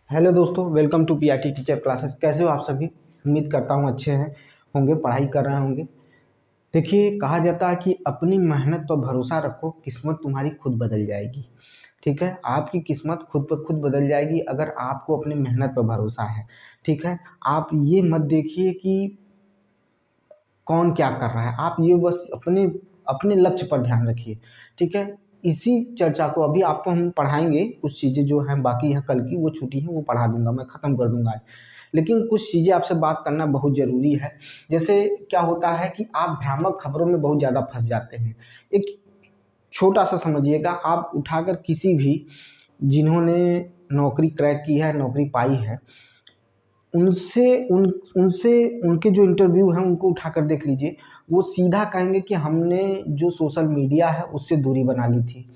Hello दोस्तों, welcome to PRT teacher classes. कैसे हो आप सभी? उम्मीद करता हूँ अच्छे हैं होंगे, पढ़ाई कर रहे होंगे। देखिए, कहा जाता है कि अपनी मेहनत पर भरोसा रखो, किस्मत तुम्हारी खुद बदल जाएगी। ठीक है, आपकी किस्मत खुद ब खुद बदल जाएगी अगर आपको अपनी मेहनत पर भरोसा है। ठीक है, आप ये मत देखिए कि कौन क्या कर रहा है, आप ये बस अपने अपने लक्ष्य पर ध्यान रखिए। ठीक है, इसी चर्चा को अभी आपको हम पढ़ाएंगे। कुछ चीज़ें जो हैं बाकी हैं, कल की वो छुट्टी है, वो पढ़ा दूंगा, मैं ख़त्म कर दूंगा आज। लेकिन कुछ चीज़ें आपसे बात करना बहुत ज़रूरी है। जैसे क्या होता है कि आप भ्रामक खबरों में बहुत ज़्यादा फंस जाते हैं। एक छोटा सा समझिएगा, आप उठाकर किसी भी जिन्होंने नौकरी क्रैक की है, नौकरी पाई है, उनसे उन उनसे उनके जो इंटरव्यू हैं उनको उठाकर देख लीजिए। वो सीधा कहेंगे कि हमने जो सोशल मीडिया है उससे दूरी बना ली थी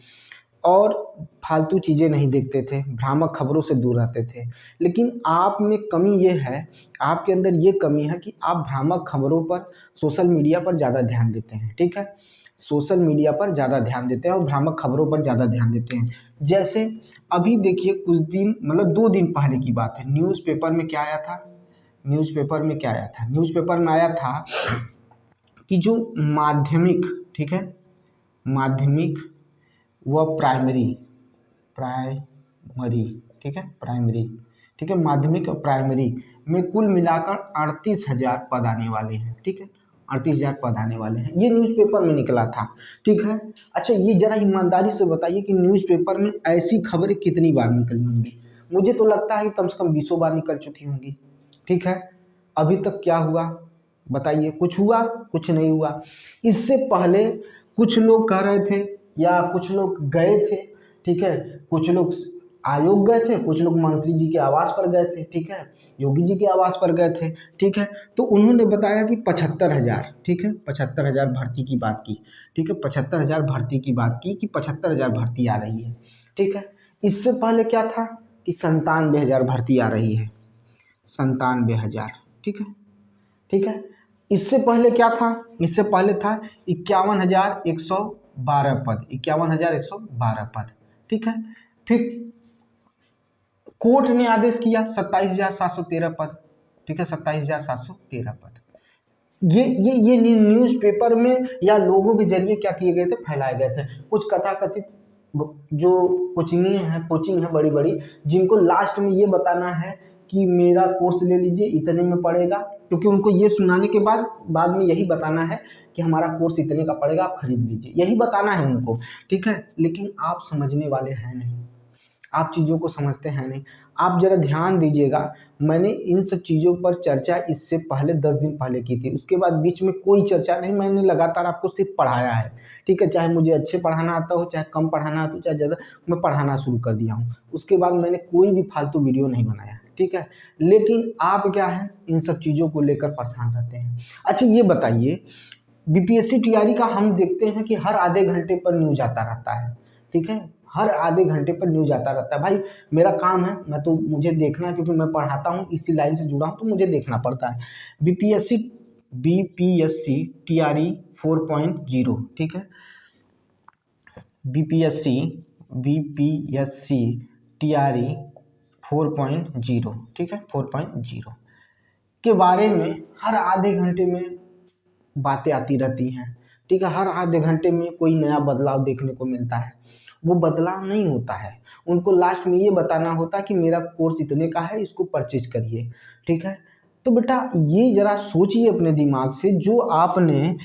और फालतू चीज़ें नहीं देखते थे, भ्रामक खबरों से दूर रहते थे। लेकिन आप में कमी ये है, आपके अंदर ये कमी है कि आप भ्रामक खबरों पर, सोशल मीडिया पर ज़्यादा ध्यान देते हैं। ठीक है, सोशल मीडिया पर ज़्यादा ध्यान देते हैं और भ्रामक खबरों पर ज़्यादा ध्यान देते हैं। जैसे अभी देखिए, कुछ दिन मतलब 2 दिन पहले की बात है, न्यूज़पेपर में क्या आया था? न्यूज़पेपर में आया था कि जो माध्यमिक, ठीक है, माध्यमिक व प्राइमरी प्राइमरी ठीक है, प्राइमरी, ठीक है, माध्यमिक और प्राइमरी में कुल मिलाकर 38,000 पद आने वाले हैं। ठीक है, 38,000 पद आने वाले हैं, ये न्यूज़पेपर में निकला था। ठीक है, अच्छा ये जरा ईमानदारी से बताइए कि न्यूज़पेपर में ऐसी खबरें कितनी बार निकली होंगी? मुझे तो लगता है कि कम से कम 20 बार निकल चुकी होंगी। ठीक है, अभी तक क्या हुआ बताइए? कुछ हुआ? कुछ नहीं हुआ। इससे पहले कुछ लोग कह रहे थे या कुछ लोग गए थे। ठीक है, कुछ लोग आयोग गए थे, कुछ लोग मंत्री जी के आवास पर गए थे। ठीक है, योगी जी के आवास पर गए थे। ठीक है, तो उन्होंने बताया कि 75,000, ठीक है, 75,000 भर्ती की बात की। ठीक है, 75,000 भर्ती की बात की कि 75,000 भर्ती आ रही है। ठीक है, इससे पहले क्या था कि 97,000 भर्ती आ रही है, 97,000। ठीक है, ठीक है, इससे पहले क्या था? इससे पहले था 51,112 पद, 51,112 पद। ठीक है, फिर कोर्ट ने आदेश किया 27,713 पद। ठीक है, 27,713 पद। ये न्यूज़पेपर में या लोगों के जरिए क्या किए गए थे? फैलाए गए थे। कुछ कथाकथित जो कोचिंग है बड़ी बड़ी, जिनको लास्ट में ये बताना है कि मेरा कोर्स ले लीजिए, इतने में पड़ेगा, क्योंकि उनको ये सुनाने के बाद में यही बताना है कि हमारा कोर्स इतने का पड़ेगा, आप खरीद लीजिए, यही बताना है उनको। ठीक है, लेकिन आप समझने वाले हैं नहीं, आप चीज़ों को समझते हैं नहीं। आप ज़रा ध्यान दीजिएगा, मैंने इन सब चीज़ों पर चर्चा इससे पहले 10 दिन पहले की थी, उसके बाद बीच में कोई चर्चा नहीं, मैंने लगातार आपको सिर्फ पढ़ाया है। ठीक है, चाहे मुझे अच्छे पढ़ाना आता हो, चाहे कम पढ़ाना आता हो, चाहे ज़्यादा, मैं पढ़ाना शुरू कर दिया हूँ। उसके बाद मैंने कोई भी फालतू वीडियो नहीं बनाया। ठीक है, लेकिन आप क्या है, इन सब चीज़ों को लेकर परेशान रहते हैं। अच्छा ये बताइए, बीपीएससी टीआरई का हम देखते हैं कि हर आधे घंटे पर न्यूज आता रहता है। ठीक है, हर आधे घंटे पर न्यूज आता रहता है। भाई मेरा काम है, मैं तो मुझे देखना है, क्योंकि मैं पढ़ाता हूँ, इसी लाइन से जुड़ा हूँ, तो मुझे देखना पड़ता है। बीपीएससी बीपीएससी टीआरई 4.0, ठीक है, बीपीएससी बीपीएससी टीआरई 4.0, ठीक है, 4.0 के बारे में हर आधे घंटे में बातें आती रहती हैं। ठीक है, हर आधे घंटे में कोई नया बदलाव देखने को मिलता है। वो बदलाव नहीं होता है, उनको लास्ट में ये बताना होता है कि मेरा कोर्स इतने का है, इसको परचेज करिए। ठीक है, तो बेटा ये जरा सोचिए अपने दिमाग से, जो आपने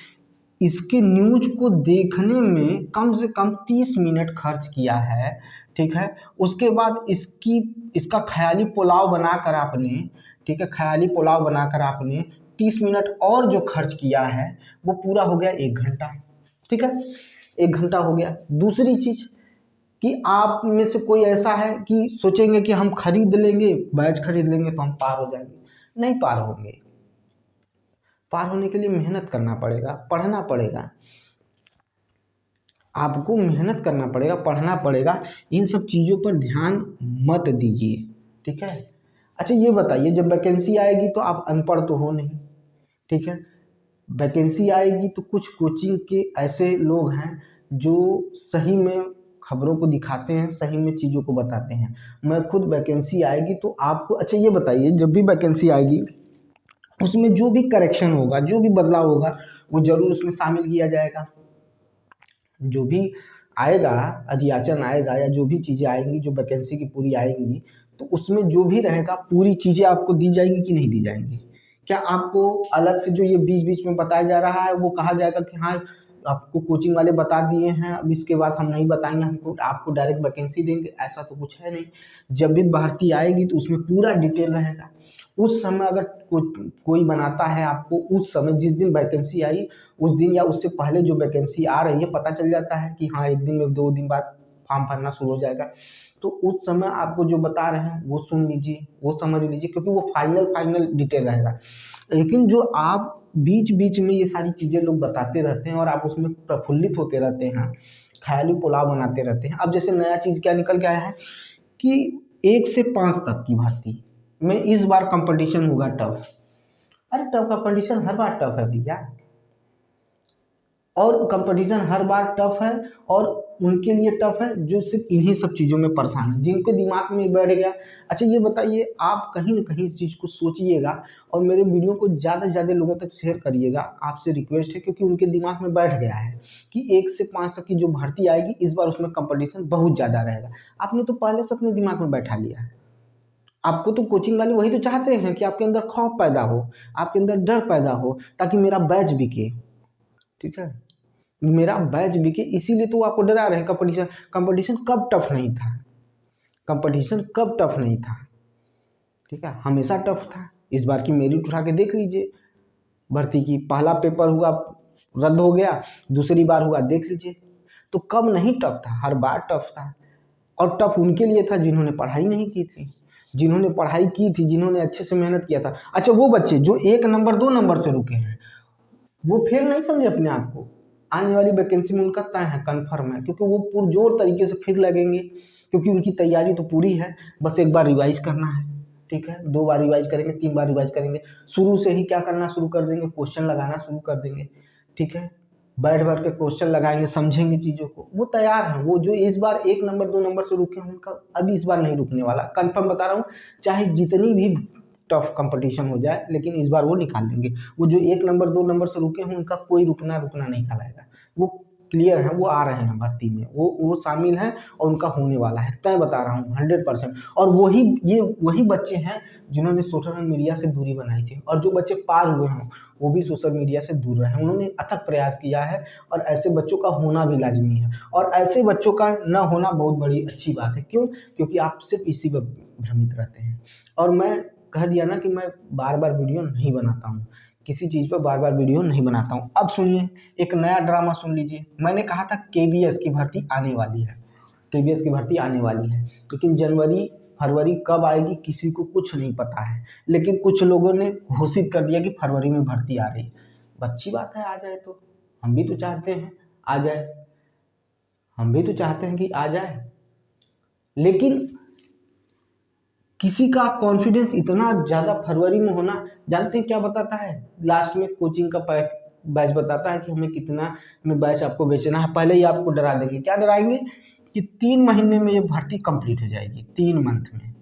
इसके न्यूज को देखने में कम से कम 30 मिनट खर्च किया है। ठीक है, उसके बाद इसका ख्याली पुलाव बनाकर आपने, ठीक है, ख्याली पुलाव बनाकर आपने 30 मिनट और जो खर्च किया है, वो पूरा हो गया 1 घंटा। ठीक है, 1 घंटा हो गया। दूसरी चीज कि आप में से कोई ऐसा है कि सोचेंगे कि हम खरीद लेंगे, बैच खरीद लेंगे तो हम पार हो जाएंगे। नहीं पार होंगे। पार होने के लिए मेहनत करना पड़ेगा, पढ़ना पड़ेगा, आपको मेहनत करना पड़ेगा, पढ़ना पड़ेगा। इन सब चीज़ों पर ध्यान मत दीजिए। ठीक है, अच्छा ये बताइए, जब वैकेंसी आएगी तो आप अनपढ़ तो हो नहीं। ठीक है, वैकेंसी आएगी तो कुछ कोचिंग के ऐसे लोग हैं जो सही में खबरों को दिखाते हैं, सही में चीज़ों को बताते हैं। मैं खुद वैकेंसी आएगी तो आपको, अच्छा ये बताइए, जब भी वैकेंसी आएगी उसमें जो भी करेक्शन होगा, जो भी बदलाव होगा, वो जरूर उसमें शामिल किया जाएगा। जो भी आएगा, अध्याचन आएगा या जो भी चीज़ें आएंगी जो वैकेंसी की पूरी आएंगी, तो उसमें जो भी रहेगा पूरी चीज़ें आपको दी जाएंगी कि नहीं दी जाएंगी? क्या आपको अलग से जो ये बीच बीच में बताया जा रहा है वो कहा जाएगा कि हाँ आपको कोचिंग वाले बता दिए हैं, अब इसके बाद हम नहीं बताएंगे, हमको आपको डायरेक्ट वैकेंसी देंगे? ऐसा तो कुछ है नहीं। जब भी भर्ती आएगी तो उसमें पूरा डिटेल रहेगा। उस समय अगर कोई बनाता है आपको, उस समय जिस दिन वैकेंसी आई उस दिन या उससे पहले जो वैकेंसी आ रही है पता चल जाता है कि हाँ 1 दिन में 2 दिन बाद फॉर्म भरना शुरू हो जाएगा, तो उस समय आपको जो बता रहे हैं वो सुन लीजिए, वो समझ लीजिए, क्योंकि वो फाइनल फाइनल डिटेल रहेगा। लेकिन जो आप बीच बीच में ये सारी चीज़ें लोग बताते रहते हैं और आप उसमें प्रफुल्लित होते रहते हैं, ख्याली पुलाव बनाते रहते हैं। अब जैसे नया चीज़ क्या निकल के आया है कि 1 से 5 तक की भर्ती में इस बार कंपटीशन होगा टफ। अरे टफ कंपटीशन हर बार टफ है भैया, और कंपटीशन हर बार टफ है, और उनके लिए टफ है जो सिर्फ इन्हीं सब चीज़ों में परेशान है, जिनके दिमाग में बैठ गया। अच्छा ये बताइए, आप कहीं ना कहीं इस चीज़ को सोचिएगा और मेरे वीडियो को ज़्यादा से ज़्यादा लोगों तक शेयर करिएगा, आपसे रिक्वेस्ट है, क्योंकि उनके दिमाग में बैठ गया है कि 1 से 5 तक की जो भर्ती आएगी इस बार उसमें कंपटीशन बहुत ज़्यादा रहेगा। आपने तो पहले से अपने दिमाग में बैठा लिया है। आपको तो कोचिंग वाले वही तो चाहते हैं कि आपके अंदर खौफ पैदा हो, आपके अंदर डर पैदा हो, ताकि मेरा बैच बिके। ठीक है, मेरा बैच बिके, इसीलिए तो वो आपको डरा रहे हैं। कंपटीशन कंपटीशन कब टफ नहीं था? कंपटीशन कब टफ नहीं था? ठीक है, हमेशा टफ था। इस बार की मेरिट उठा के देख लीजिए, भर्ती की पहला पेपर हुआ रद्द हो गया, दूसरी बार हुआ देख लीजिए। तो कब नहीं टफ था? हर बार टफ था। और टफ उनके लिए था जिन्होंने पढ़ाई नहीं की थी, जिन्होंने पढ़ाई की थी, जिन्होंने अच्छे से मेहनत किया था। अच्छा वो बच्चे जो 1 नंबर 2 नंबर से रुके हैं, वो फेल नहीं समझे अपने आप को, आने वाली वैकेंसी में उनका तय है, कन्फर्म है, क्योंकि वो पुरजोर तरीके से फिर लगेंगे, क्योंकि उनकी तैयारी तो पूरी है, बस एक बार रिवाइज करना है। ठीक है, 2 बार रिवाइज करेंगे, 3 बार रिवाइज करेंगे, शुरू से ही क्या करना शुरू कर देंगे, क्वेश्चन लगाना शुरू कर देंगे। ठीक है, बैठ बैठ के क्वेश्चन लगाएंगे, समझेंगे चीज़ों को, वो तैयार हैं। वो जो इस बार 1 नंबर 2 नंबर से रुके हैं, उनका अभी इस बार नहीं रुकने वाला, कन्फर्म बता रहा हूँ। चाहे जितनी भी टफ कंपटीशन हो जाए, लेकिन इस बार वो निकाल लेंगे। वो जो 1 नंबर 2 नंबर से रुके हैं, उनका कोई रुकना रुकना नहीं कहलाएगा। वो क्लियर है, वो आ रहे हैं भर्ती में, वो शामिल हैं और उनका होने वाला है, तय बता रहा हूँ 100%। और वही बच्चे हैं जिन्होंने सोशल मीडिया से दूरी बनाई थी, और जो बच्चे पार हुए हैं वो भी सोशल मीडिया से दूर रहे, उन्होंने अथक प्रयास किया है, और ऐसे बच्चों का होना भी लाजमी है, और ऐसे बच्चों का न होना बहुत बड़ी अच्छी बात है। क्यों? क्योंकि आप सिर्फ इसी पर भ्रमित रहते हैं। और मैं कह दिया ना कि मैं बार बार वीडियो नहीं बनाता हूँ, किसी चीज़ पर बार बार वीडियो नहीं बनाता हूँ। अब सुनिए, एक नया ड्रामा सुन लीजिए। मैंने कहा था केबीएस की भर्ती आने वाली है, केबीएस की भर्ती आने वाली है, लेकिन जनवरी फरवरी कब आएगी किसी को कुछ नहीं पता है। लेकिन कुछ लोगों ने घोषित कर दिया कि फरवरी में भर्ती आ रही है। अच्छी बात है, आ जाए तो हम भी तो चाहते हैं आ जाए, हम भी तो चाहते हैं कि आ जाए, लेकिन किसी का कॉन्फिडेंस इतना ज़्यादा फरवरी में होना, जानते हैं क्या बताता है? लास्ट में कोचिंग का बैच बताता है कि हमें कितना में बैच आपको बेचना है, पहले ही आपको डरा देंगे। क्या डराएंगे? कि 3 महीने में ये भर्ती कंप्लीट हो जाएगी, 3 मंथ में।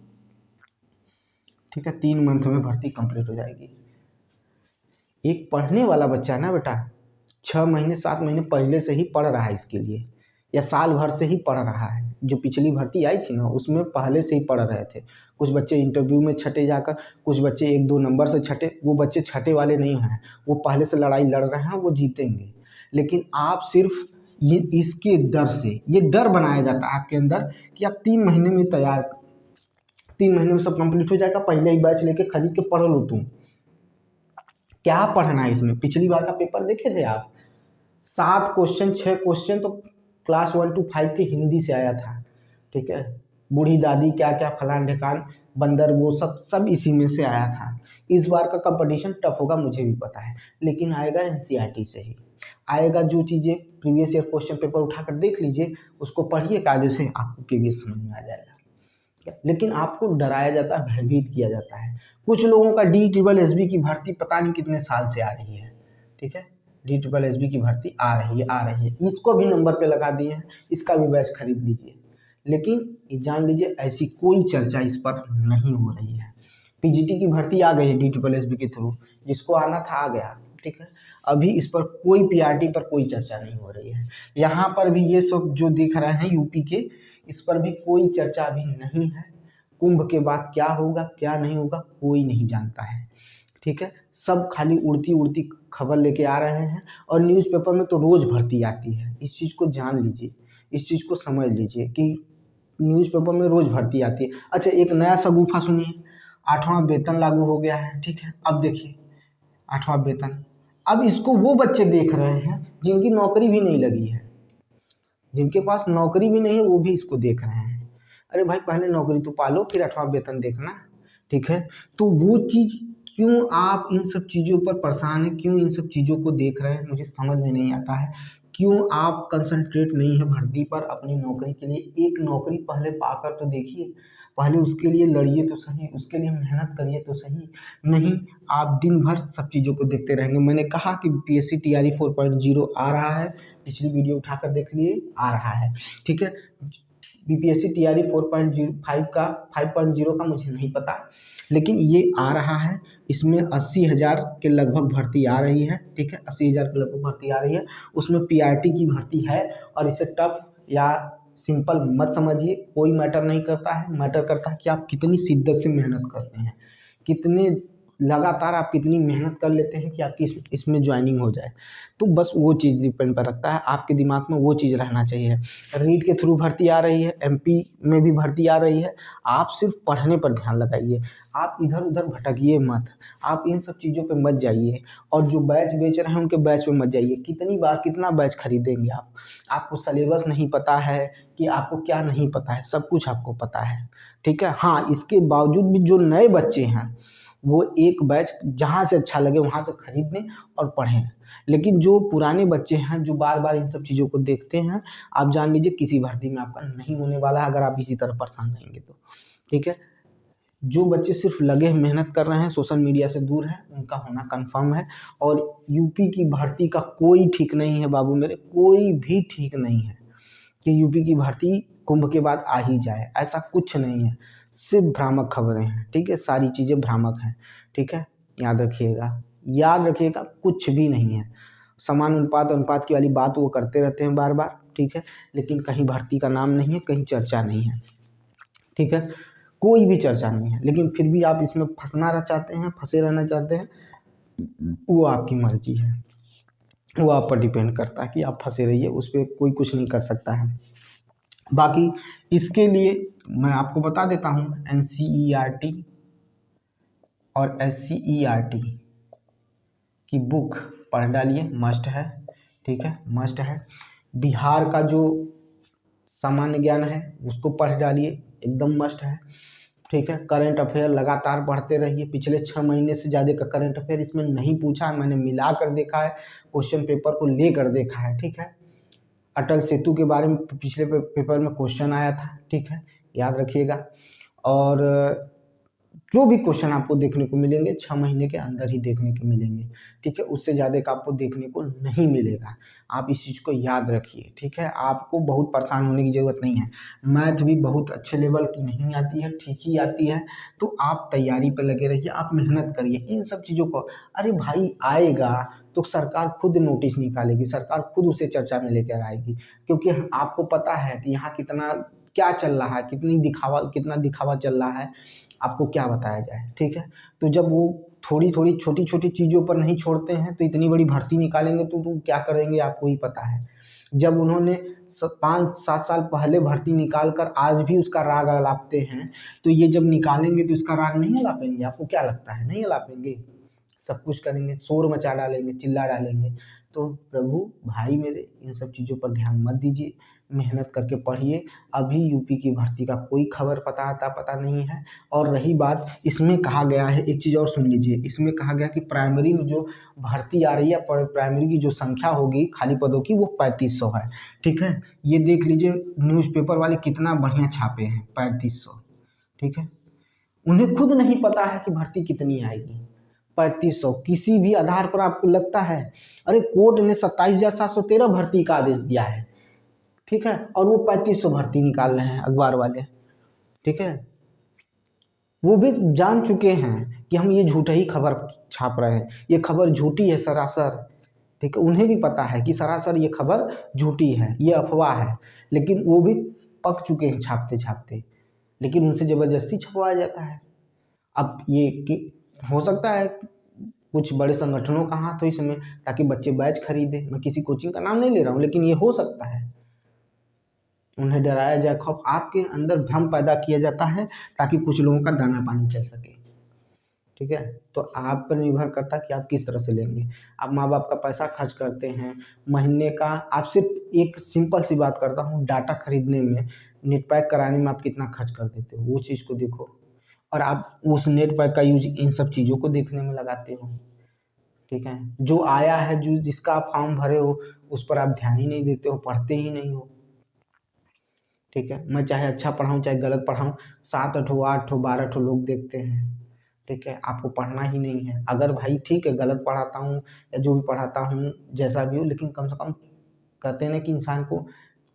ठीक है, 3 मंथ में भर्ती कंप्लीट हो जाएगी। एक पढ़ने वाला बच्चा है ना बेटा, 6 महीने 7 महीने पहले से ही पढ़ रहा है इसके लिए, या साल भर से ही पढ़ रहा है। जो पिछली भर्ती आई थी ना उसमें पहले से ही पढ़ रहे थे। कुछ बच्चे इंटरव्यू में छटे जाकर, कुछ बच्चे 1-2 नंबर से छटे, वो बच्चे छटे वाले नहीं हैं, वो पहले से लड़ाई लड़ रहे हैं, वो जीतेंगे। लेकिन आप सिर्फ ये इसके डर से, ये डर बनाया जाता है आपके अंदर कि आप 3 महीने में तैयार, 3 महीने में सब कंप्लीट हो जाएगा, पहले ही बैच लेके खरीद के पढ़ लो तुम। क्या पढ़ना है इसमें? पिछली बार का पेपर देखे थे आप? 7 क्वेश्चन 6 क्वेश्चन तो क्लास 1 to 5 के हिंदी से आया था। ठीक है, बूढ़ी दादी क्या क्या फलान ढिकान बंदर, वो सब सब इसी में से आया था। इस बार का कंपटीशन टफ होगा मुझे भी पता है, लेकिन आएगा एनसीईआरटी से ही आएगा। जो चीज़ें प्रीवियस ईयर क्वेश्चन पेपर उठाकर देख लीजिए, उसको पढ़िए कायदे से, आपको केवीएस समझ में आ जाएगा। लेकिन आपको डराया जाता है, भयभीत किया जाता है। कुछ लोगों का DSSB की भर्ती पता नहीं कितने साल से आ रही है। ठीक है, DSSB की भर्ती आ रही है, इसको भी नंबर पे लगा दिए हैं, इसका भी बैच खरीद लीजिए। लेकिन ये जान लीजिए ऐसी कोई चर्चा इस पर नहीं हो रही है। PGT की भर्ती आ गई है DSSB के थ्रू, जिसको आना था आ गया, ठीक है। अभी इस पर कोई PRT पर कोई चर्चा नहीं हो रही है। यहाँ पर भी ये सब जो दिख रहे हैं यूपी के, इस पर भी कोई चर्चा अभी नहीं है। कुंभ के बाद क्या होगा क्या नहीं होगा कोई नहीं जानता है, ठीक है। सब खाली उड़ती उड़ती खबर लेके आ रहे हैं, और न्यूज़पेपर में तो रोज भर्ती आती है। इस चीज़ को जान लीजिए, इस चीज़ को समझ लीजिए कि न्यूज़पेपर में रोज भर्ती आती है। अच्छा, एक नया शगुफा सुनिए, 8वां वेतन लागू हो गया है, ठीक है। अब देखिए 8वां वेतन, अब इसको वो बच्चे देख रहे हैं जिनकी नौकरी भी नहीं लगी है, जिनके पास नौकरी भी नहीं है वो भी इसको देख रहे हैं। अरे भाई पहले नौकरी तो पालो, फिर 8वां वेतन देखना, ठीक है। तो वो चीज़ क्यों आप इन सब चीज़ों पर परेशान हैं, क्यों इन सब चीज़ों को देख रहे हैं, मुझे समझ में नहीं आता है। क्यों आप कंसंट्रेट नहीं है भर्ती पर अपनी नौकरी के लिए। एक नौकरी पहले पाकर तो देखिए, पहले उसके लिए लड़िए तो सही, उसके लिए मेहनत करिए तो सही। नहीं, आप दिन भर सब चीज़ों को देखते रहेंगे। मैंने कहा कि PSC TRE 4.0 आ रहा है, पिछली वीडियो उठाकर देख लिए, आ रहा है, ठीक है। BPSC TRE 4.05 का 5.0 का मुझे नहीं पता, लेकिन ये आ रहा है। इसमें 80,000 के लगभग भर्ती आ रही है, ठीक है। 80,000 के लगभग भर्ती आ रही है, उसमें PRT की भर्ती है। और इसे टफ या सिंपल मत समझिए, कोई मैटर नहीं करता है। मैटर करता है कि आप कितनी शिद्दत से मेहनत करते हैं, कितने लगातार आप कितनी मेहनत कर लेते हैं कि आपकी इसमें ज्वाइनिंग हो जाए। तो बस वो चीज़ डिपेंड पर रखता है, आपके दिमाग में वो चीज़ रहना चाहिए। रीट के थ्रू भर्ती आ रही है, MP में भी भर्ती आ रही है। आप सिर्फ पढ़ने पर ध्यान लगाइए, आप इधर उधर भटकिए मत, आप इन सब चीज़ों पे मत जाइए। और जो बैच बेच रहे हैं उनके बैच पे मत जाइए। कितनी बार कितना बैच खरीदेंगे आप? आपको सिलेबस नहीं पता है कि आपको क्या नहीं पता है, सब कुछ आपको पता है, ठीक है। हाँ, इसके बावजूद भी जो नए बच्चे हैं वो एक बैच जहाँ से अच्छा लगे वहाँ से खरीद लें और पढ़ें। लेकिन जो पुराने बच्चे हैं जो बार बार इन सब चीज़ों को देखते हैं, आप जान लीजिए किसी भर्ती में आपका नहीं होने वाला है, अगर आप इसी तरह परेशान रहेंगे तो, ठीक है। जो बच्चे सिर्फ लगे मेहनत कर रहे हैं, सोशल मीडिया से दूर हैं, उनका होना कंफर्म है। और यूपी की भर्ती का कोई ठीक नहीं है बाबू मेरे, कोई भी ठीक नहीं है कि यूपी की भर्ती कुंभ के बाद आ ही जाए, ऐसा कुछ नहीं है। सिर्फ भ्रामक खबरें हैं, ठीक है, सारी चीज़ें भ्रामक हैं, ठीक है। याद रखिएगा, याद रखिएगा, कुछ भी नहीं है। समान अनुपात अनुपात की वाली बात वो करते रहते हैं बार बार, ठीक है। लेकिन कहीं भर्ती का नाम नहीं है, कहीं चर्चा नहीं है, ठीक है। कोई भी चर्चा नहीं है, लेकिन फिर भी आप इसमें फंसना चाहते हैं, फंसे रहना चाहते हैं, वो आपकी मर्जी है, वो आप पर डिपेंड करता है कि आप फंसे रहिए, उस पर कोई कुछ नहीं कर सकता है। बाकी इसके लिए मैं आपको बता देता हूँ, NCERT और SCERT की बुक पढ़ डालिए, मस्ट है, ठीक है, मस्ट है। बिहार का जो सामान्य ज्ञान है उसको पढ़ डालिए, एकदम मस्ट है, ठीक है। करंट अफेयर लगातार पढ़ते रहिए, पिछले 6 महीने से ज़्यादा का करंट अफेयर इसमें नहीं पूछा है, मैंने मिला कर देखा है, क्वेश्चन पेपर को ले कर देखा है, ठीक है। अटल सेतु के बारे में पिछले पेपर में क्वेश्चन आया था, ठीक है, याद रखिएगा। और जो भी क्वेश्चन आपको देखने को मिलेंगे 6 महीने के अंदर ही देखने को मिलेंगे, ठीक है, उससे ज़्यादा का आपको देखने को नहीं मिलेगा। आप इस चीज़ को याद रखिए, ठीक है। आपको बहुत परेशान होने की ज़रूरत नहीं है। मैथ भी बहुत अच्छे लेवल की नहीं आती है, ठीक ही आती है। तो आप तैयारी पर लगे रहिए, आप मेहनत करिए इन सब चीज़ों को। अरे भाई आएगा तो सरकार खुद नोटिस निकालेगी, सरकार खुद उसे चर्चा में लेकर आएगी, क्योंकि आपको पता है कि यहाँ कितना क्या चल रहा है, कितना दिखावा चल रहा है, आपको क्या बताया जाए, ठीक है। तो जब वो थोड़ी थोड़ी छोटी छोटी चीज़ों पर नहीं छोड़ते हैं तो इतनी बड़ी भर्ती निकालेंगे तो क्या करेंगे आपको ही पता है। जब उन्होंने 5-7 साल पहले भर्ती निकाल कर आज भी उसका राग अलापते हैं, तो ये जब निकालेंगे तो इसका राग नहीं अलापेंगे? आपको क्या लगता है नहीं अलापेंगे? सब कुछ करेंगे, शोर मचा डालेंगे, चिल्ला डालेंगे। तो प्रभु भाई मेरे, इन सब चीज़ों पर ध्यान मत दीजिए, मेहनत करके पढ़िए। अभी यूपी की भर्ती का कोई खबर पता नहीं है। और रही बात, इसमें कहा गया है, एक चीज़ और सुन लीजिए, इसमें कहा गया कि प्राइमरी में जो भर्ती आ रही है, प्राइमरी की जो संख्या होगी खाली पदों की, वो 3500 है, ठीक है। ये देख लीजिए न्यूज़पेपर वाले कितना बढ़िया छापे हैं, 3500, ठीक है। उन्हें खुद नहीं पता है कि भर्ती कितनी आएगी। 3500 किसी भी आधार पर आपको लगता है? अरे कोर्ट ने 27,713 भर्ती का आदेश दिया है, ठीक है, और वो 3500 भर्ती निकाल रहे हैं अखबार वाले, ठीक है। वो भी जान चुके हैं कि हम ये झूठा ही खबर छाप रहे हैं, ये खबर झूठी है सरासर, ठीक है। उन्हें भी पता है कि सरासर ये खबर झूठी है, ये अफवाह है, लेकिन वो भी पक चुके हैं छापते छापते, लेकिन उनसे ज़बरदस्ती छपवाया जाता है। अब ये कि हो सकता है कुछ बड़े संगठनों का हाथ हो इसमें, ताकि बच्चे बैच खरीदे। मैं किसी कोचिंग का नाम नहीं ले रहा हूँ, लेकिन ये हो सकता है। उन्हें डराया जाए, खौफ, आपके अंदर भ्रम पैदा किया जाता है ताकि कुछ लोगों का दाना पानी चल सके, ठीक है। तो आप पर निर्भर करता है कि आप किस तरह से लेंगे। आप माँ बाप का पैसा खर्च करते हैं महीने का, आप सिर्फ एक सिंपल सी बात करता हूँ, डाटा खरीदने में, नेट पैक कराने में आप कितना खर्च कर देते हो, वो चीज़ को देखो, और आप उस नेट पैक का यूज इन सब चीज़ों को देखने में लगाते हो, ठीक है। जो आया है, जो जिसका आप फॉर्म भरे हो, उस पर आप ध्यान ही नहीं देते हो, पढ़ते ही नहीं हो, ठीक है। मैं चाहे अच्छा पढ़ाऊँ चाहे गलत पढ़ाऊँ, 7 ठो 8 ठो 12 ठो लोग देखते हैं, ठीक है। आपको पढ़ना ही नहीं है, अगर भाई ठीक है गलत पढ़ाता हूँ या जो भी पढ़ाता हूँ जैसा भी हो, लेकिन कम से कम कहते हैं ना कि इंसान को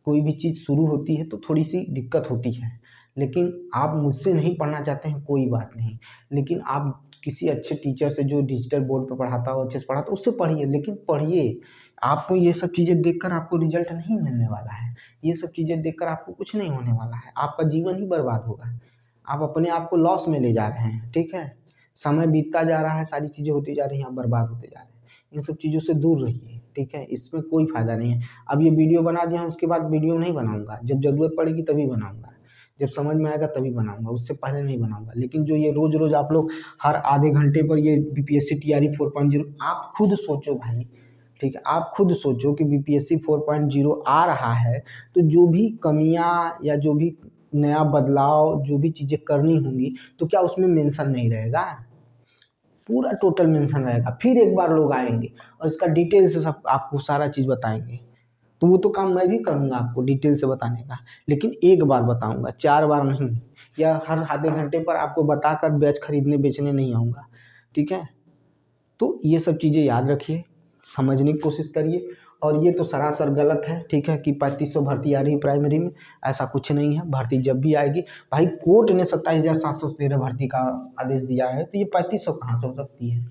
कोई भी चीज़ शुरू होती है तो थोड़ी सी दिक्कत होती है, लेकिन आप मुझसे नहीं पढ़ना चाहते हैं कोई बात नहीं, लेकिन आप किसी अच्छे टीचर से जो डिजिटल बोर्ड पर पढ़ाता हो, अच्छे से पढ़ाता हो, उससे पढ़िए, लेकिन पढ़िए। आपको ये सब चीज़ें देखकर आपको रिजल्ट नहीं मिलने वाला है, ये सब चीज़ें देखकर आपको कुछ नहीं होने वाला है, आपका जीवन ही बर्बाद होगा, आप अपने आप को लॉस में ले जा रहे हैं, ठीक है। समय बीतता जा रहा है, सारी चीज़ें होती जा रही हैं, आप बर्बाद होते जा रहे हैं। इन सब चीज़ों से दूर रहिए, ठीक है, इसमें कोई फ़ायदा नहीं है। अब ये वीडियो बना दिया हूँ, उसके बाद वीडियो नहीं बनाऊँगा, जब ज़रूरत पड़ेगी तभी बनाऊँगा, जब समझ में आएगा तभी बनाऊँगा, उससे पहले नहीं बनाऊँगा। लेकिन जो ये रोज़-रोज़ आप लोग हर आधे घंटे पर ये बीपीएससी टीआरई 4.0, आप खुद सोचो भाई, ठीक है, आप खुद सोचो कि बीपीएससी 4.0 आ रहा है, तो जो भी कमियाँ या जो भी नया बदलाव, जो भी चीज़ें करनी होंगी, तो क्या उसमें मेंशन नहीं रहेगा? पूरा टोटल मेंशन रहेगा। फिर एक बार लोग आएँगे और इसका डिटेल से सब आपको सारा चीज़ बताएँगे। तो वो तो काम मैं भी करूँगा आपको डिटेल से बताने का, लेकिन एक बार बताऊँगा, 4 बार नहीं, या हर आधे घंटे पर आपको बताकर बैच खरीदने बेचने नहीं आऊँगा, ठीक है? तो ये सब चीज़ें याद रखिए, समझने की कोशिश करिए, और ये तो सरासर गलत है, ठीक है, कि 3500 भर्ती आ रही है प्राइमरी में, ऐसा कुछ नहीं है। भर्ती जब भी आएगी, भाई कोर्ट ने 27,713 भर्ती का आदेश दिया है, तो ये 3500 कहाँ से हो सकती है?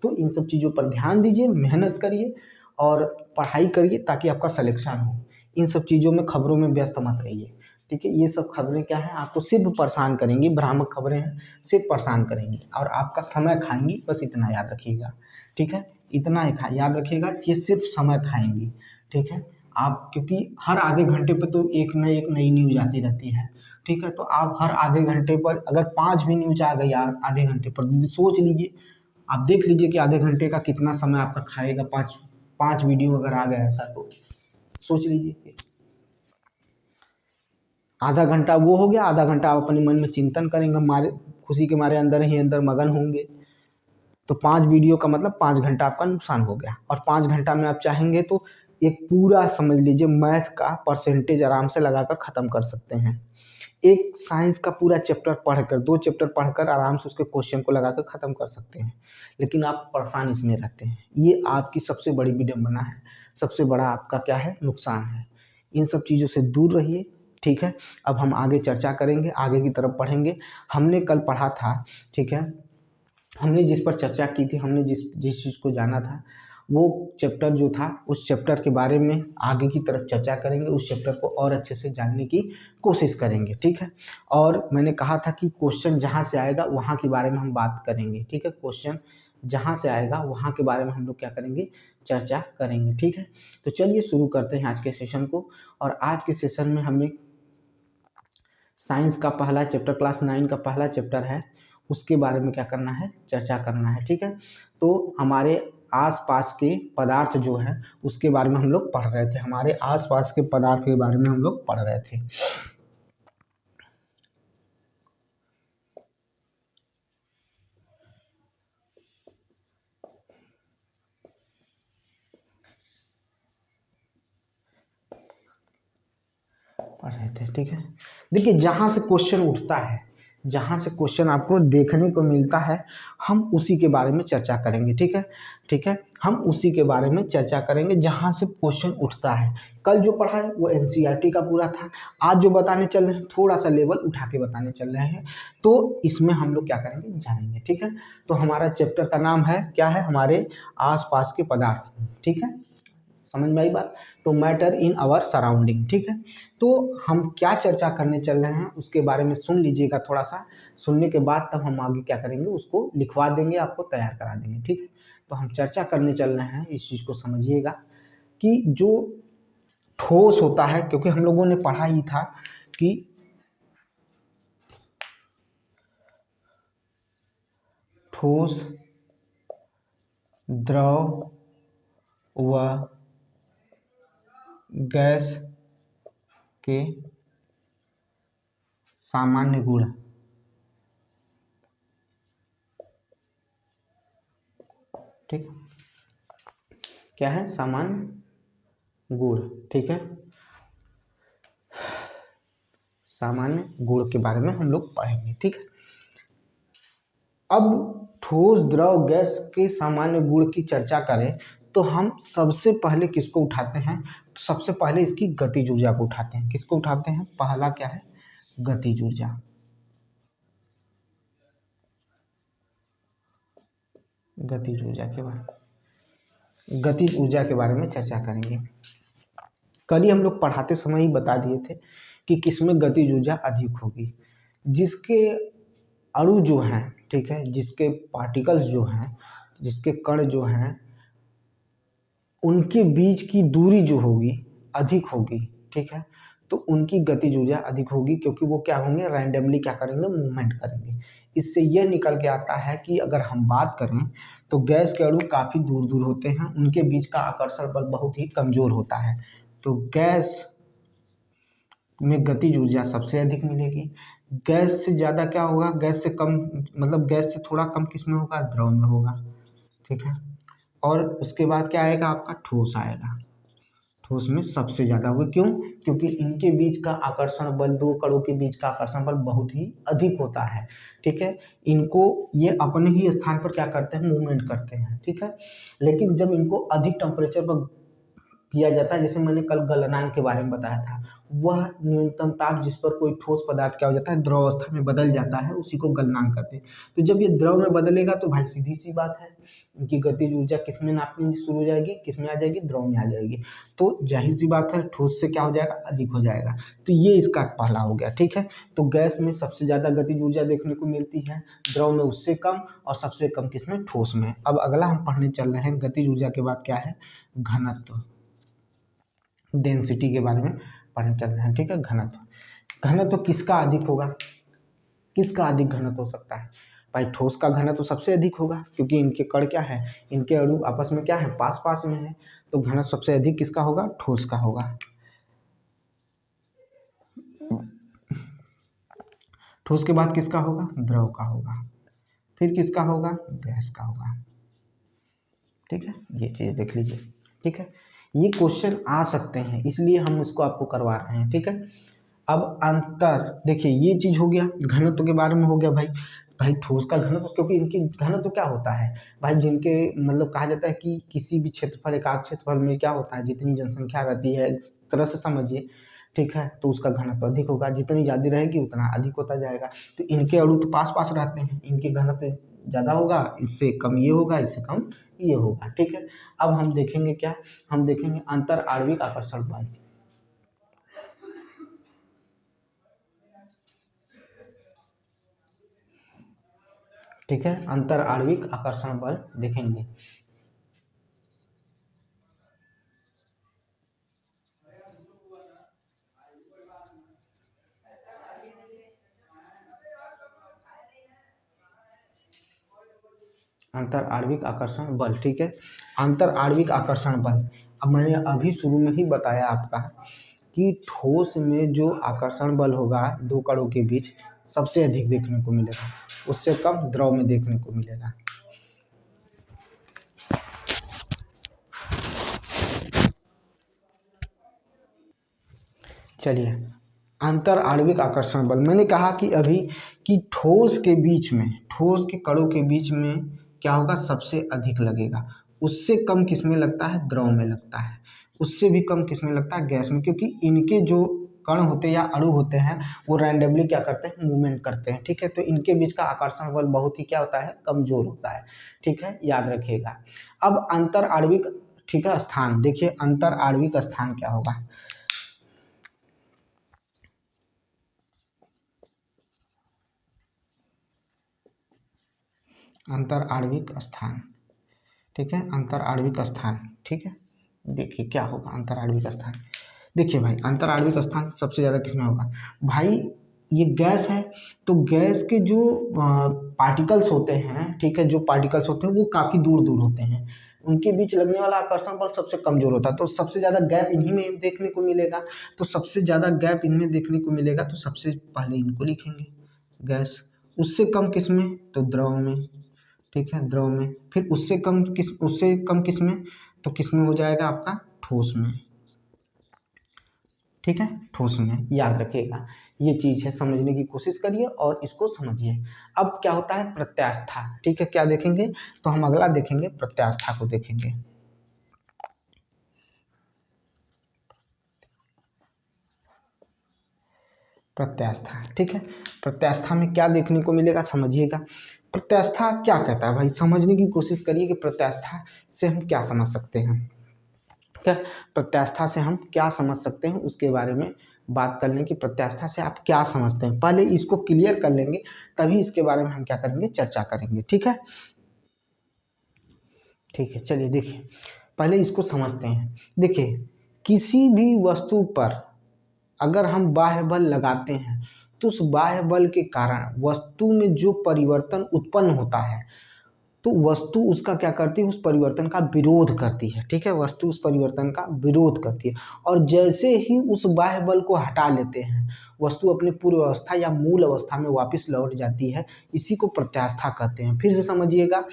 तो इन सब चीज़ों पर ध्यान दीजिए, मेहनत करिए और पढ़ाई करिए ताकि आपका सलेक्शन हो। इन सब चीज़ों में, खबरों में व्यस्त मत रहिए, ठीक है। ये सब खबरें क्या हैं, आपको सिर्फ परेशान करेंगी, भ्रामक खबरें हैं, सिर्फ परेशान करेंगी और आपका समय खाएंगी, बस इतना याद रखिएगा, ठीक है। इतना ही याद रखिएगा, ये सिर्फ समय खाएंगी, ठीक है। आप, क्योंकि हर आधे घंटे पे तो एक न एक नई न्यूज आती रहती है, ठीक है। तो आप हर आधे घंटे पर अगर 5 भी न्यूज आ गई आधे घंटे पर, सोच लीजिए, आप देख लीजिए कि आधे घंटे का कितना समय आपका खाएगा, 5 वीडियो अगर आ गया ऐसा, तो सोच लीजिए, आधा घंटा वो हो गया, आधा घंटा आप अपने मन में चिंतन करेंगे, मारे खुशी के मारे अंदर ही अंदर मगन होंगे। तो 5 वीडियो का मतलब 5 घंटा आपका नुकसान हो गया, और 5 घंटा में आप चाहेंगे तो एक पूरा समझ लीजिए मैथ का परसेंटेज आराम से लगाकर ख़त्म कर सकते हैं। एक साइंस का पूरा चैप्टर पढ़कर, 2 चैप्टर पढ़कर आराम से उसके क्वेश्चन को लगाकर ख़त्म कर सकते हैं। लेकिन आप परेशान इसमें रहते हैं, ये आपकी सबसे बड़ी विडंबना है, सबसे बड़ा आपका क्या है, नुकसान है। इन सब चीज़ों से दूर रहिए, ठीक है। अब हम आगे चर्चा करेंगे, आगे की तरफ पढ़ेंगे। हमने कल पढ़ा था, ठीक है, हमने जिस पर चर्चा की थी, हमने जिस जिस चीज़ को जाना था, वो चैप्टर जो था, उस चैप्टर के बारे में आगे की तरफ चर्चा करेंगे, उस चैप्टर को और अच्छे से जानने की कोशिश करेंगे, ठीक है। और मैंने कहा था कि क्वेश्चन जहाँ से आएगा वहाँ के बारे में हम बात करेंगे, ठीक है। क्वेश्चन जहाँ से आएगा वहाँ के बारे में हम लोग क्या करेंगे, चर्चा करेंगे, ठीक है। तो चलिए शुरू करते हैं आज के सेशन को। और आज के सेशन में हमें साइंस का पहला चैप्टर, क्लास 9 का पहला चैप्टर है, उसके बारे में क्या करना है, चर्चा करना है, ठीक है। तो हमारे आसपास के पदार्थ जो है उसके बारे में हम लोग पढ़ रहे थे, हमारे आसपास के पदार्थ के बारे में हम लोग पढ़ रहे थे। पढ़ रहे थे, ठीक है। देखिए, जहाँ से क्वेश्चन उठता है, जहाँ से क्वेश्चन आपको देखने को मिलता है हम उसी के बारे में चर्चा करेंगे। ठीक है, ठीक है, हम उसी के बारे में चर्चा करेंगे जहाँ से क्वेश्चन उठता है। कल जो पढ़ा है वो एनसीईआरटी का पूरा था, आज जो बताने चल रहे हैं थोड़ा सा लेवल उठा के बताने चल रहे हैं, तो इसमें हम लोग क्या करेंगे जानेंगे। ठीक है, तो हमारा चैप्टर का नाम है क्या है, हमारे आसपास के पदार्थ। ठीक है, समझ में आई बात। तो मैटर इन आवर सराउंडिंग। ठीक है, तो हम क्या चर्चा करने चल रहे हैं उसके बारे में सुन लीजिएगा थोड़ा सा, सुनने के बाद तब हम आगे क्या करेंगे उसको लिखवा देंगे, आपको तैयार करा देंगे। ठीक है, तो हम चर्चा करने चल रहे हैं, इस चीज़ को समझिएगा कि जो ठोस होता है, क्योंकि हम लोगों ने पढ़ा ही था कि ठोस, द्रव व गैस के सामान्य गुण। ठीक, क्या है सामान्य गुण। ठीक है, सामान्य गुण के बारे में हम लोग पढ़ेंगे। ठीक है, अब ठोस, द्रव, गैस के सामान्य गुण की चर्चा करें तो हम सबसे पहले किसको उठाते हैं, तो सबसे पहले इसकी गतिज ऊर्जा को उठाते हैं। किसको उठाते हैं, पहला क्या है, गतिज ऊर्जा। गतिज ऊर्जा के बारे, गतिज ऊर्जा के बारे में चर्चा करेंगे। कल ही हम लोग पढ़ाते समय ही बता दिए थे कि किसमें गतिज ऊर्जा अधिक होगी, जिसके अणु जो हैं, ठीक है, जिसके पार्टिकल्स जो हैं, जिसके कण जो हैं, उनके बीच की दूरी जो होगी अधिक होगी। ठीक है, तो उनकी गतिज ऊर्जा अधिक होगी, क्योंकि वो क्या होंगे, रैंडमली क्या करेंगे, मूवमेंट करेंगे। इससे यह निकल के आता है कि अगर हम बात करें तो गैस के अणु काफ़ी दूर दूर होते हैं, उनके बीच का आकर्षण बल बहुत ही कमज़ोर होता है, तो गैस में गतिज ऊर्जा सबसे अधिक मिलेगी। गैस से ज़्यादा क्या होगा, गैस से कम, मतलब गैस से थोड़ा कम किस में होगा, द्रव में होगा। ठीक है, और उसके बाद क्या आएगा, आपका ठोस आएगा। ठोस में सबसे ज़्यादा होगा, क्यों, क्योंकि इनके बीच का आकर्षण बल, दो कणों के बीच का आकर्षण बल बहुत ही अधिक होता है। ठीक है, इनको ये अपने ही स्थान पर क्या करते हैं, मूवमेंट करते हैं। ठीक है, लेकिन जब इनको अधिक टेम्परेचर पर किया जाता है, जैसे मैंने कल गलनांक के बारे में बताया था, वह न्यूनतम ताप जिस पर कोई ठोस पदार्थ क्या हो जाता है, द्रव अवस्था में बदल जाता है, उसी को गलनांक कहते हैं। तो जब ये द्रव में बदलेगा तो भाई सीधी सी बात है, इनकी गतिज ऊर्जा किस में नापनी शुरू हो जाएगी, किस में आ जाएगी, द्रव में आ जाएगी। तो जाहिर सी बात है ठोस से क्या हो जाएगा, अधिक हो जाएगा। तो ये इसका पहला हो गया। ठीक है, तो गैस में सबसे ज़्यादा गतिज ऊर्जा देखने को मिलती है, द्रव में उससे कम, और सबसे कम किस में, ठोस में। अब अगला हम पढ़ने चल रहे हैं गतिज ऊर्जा के बाद क्या है, घनत्व, डेंसिटी के बारे में पढ़ने चल रहे हैं। ठीक है, घनत्व, घनत्व किसका अधिक होगा, किसका अधिक घनत्व हो सकता है, भाई ठोस का घनत्व सबसे अधिक होगा, क्योंकि इनके कण क्या है, इनके अणु आपस में क्या है, पास पास में है, तो घनत्व सबसे अधिक किसका होगा, ठोस का होगा। ठोस के बाद किसका होगा, द्रव का होगा, फिर किसका होगा, गैस का होगा। ठीक है, ये चीज़ देख लीजिए। ठीक है, ये क्वेश्चन आ सकते हैं, इसलिए हम इसको आपको करवा रहे हैं। ठीक है, अब अंतर देखिए, ये चीज हो गया, घनत्व के बारे में हो गया भाई। भाई ठोस का घनत्व, क्योंकि इनकी घनत्व क्या होता है भाई, जिनके मतलब कहा जाता है कि किसी भी क्षेत्रफल, एकाक क्षेत्रफल में क्या होता है, जितनी जनसंख्या रहती है, इस तरह से समझिए। ठीक है, तो उसका घनत्व अधिक होगा, जितनी ज़्यादा रहेगी उतना अधिक होता जाएगा। तो इनके अणु तो पास पास रहते हैं, इनके घनत्व ज़्यादा होगा, इससे कम ये होगा, इससे कम ये होगा। ठीक है, अब हम देखेंगे क्या, हम देखेंगे अंतर आणविक आकर्षण बल। ठीक है, अंतर आणविक आकर्षण बल देखेंगे। अंतर आणविक आकर्षण बल। ठीक है, अंतर आणविक आकर्षण बल, अब मैंने अभी शुरू में ही बताया आपका कि ठोस में जो आकर्षण बल होगा दो कणों के बीच, सबसे अधिक देखने को मिलेगा, उससे कम द्रव में देखने को मिलेगा। चलिए अंतर आणविक आकर्षण बल, मैंने कहा कि अभी कि ठोस के बीच में, ठोस के कणों के बीच में क्या होगा, सबसे अधिक लगेगा। उससे कम किस में लगता है, द्रव में लगता है। उससे भी कम किस में लगता है, गैस में, क्योंकि इनके जो कण होते हैं या अणु होते हैं वो रैंडमली क्या करते हैं, मूवमेंट करते हैं। ठीक है, तो इनके बीच का आकर्षण बल बहुत ही क्या होता है, कमजोर होता है। ठीक है, याद रखिएगा। अब अंतर आणविक, ठीक है, स्थान देखिए, अंतर आणविक स्थान क्या होगा, अंतर आणविक स्थान। ठीक है, अंतर आणविक स्थान। ठीक है, देखिए क्या होगा अंतर आणविक स्थान। देखिए भाई, अंतर आणविक स्थान सबसे ज़्यादा किसमें होगा भाई, ये गैस है तो गैस के जो पार्टिकल्स होते हैं, ठीक है, जो पार्टिकल्स होते हैं वो काफ़ी दूर दूर होते हैं, उनके बीच लगने वाला आकर्षण बल सबसे कमजोर होता है, तो सबसे ज़्यादा गैप इन्हीं में देखने को मिलेगा। तो सबसे ज़्यादा गैप इनमें देखने को मिलेगा, तो सबसे पहले इनको लिखेंगे गैस। उससे कम किस में, तो द्रव में। ठीक है, द्रव में। फिर उससे कम किस में, तो किस में हो जाएगा आपका, ठोस में। ठीक है, ठोस में, याद रखिएगा। ये चीज़ है, समझने की कोशिश करिए और इसको समझिए। अब क्या होता है, प्रत्यास्था। ठीक है, क्या देखेंगे, तो हम अगला देखेंगे, प्रत्यास्था को देखेंगे। प्रत्यास्था, ठीक है, प्रत्यास्था में क्या देखने को मिलेगा, समझिएगा। प्रत्यास्था क्या कहता है भाई, समझने की कोशिश करिए कि प्रत्यास्था से हम क्या समझ सकते हैं। क्या प्रत्यास्था से हम क्या समझ सकते हैं, उसके बारे में बात कर लें कि प्रत्यास्था से आप क्या समझते हैं। पहले इसको क्लियर कर लेंगे, तभी इसके बारे में हम क्या करेंगे, चर्चा करेंगे। ठीक है, ठीक है, चलिए देखिए, पहले इसको समझते हैं। देखिए, किसी भी वस्तु पर अगर हम बाह्य बल लगाते हैं तो उस बाह्य बल के कारण वस्तु में जो परिवर्तन उत्पन्न होता है, तो वस्तु उसका क्या करती है, उस परिवर्तन का विरोध करती है। ठीक है, वस्तु उस परिवर्तन का विरोध करती है, और जैसे ही उस बाह्य बल को हटा लेते हैं, वस्तु अपनी पूर्व अवस्था या मूल अवस्था में वापस लौट जाती है। इसी को प्रत्यास्था कहते हैं। फिर से समझिएगा,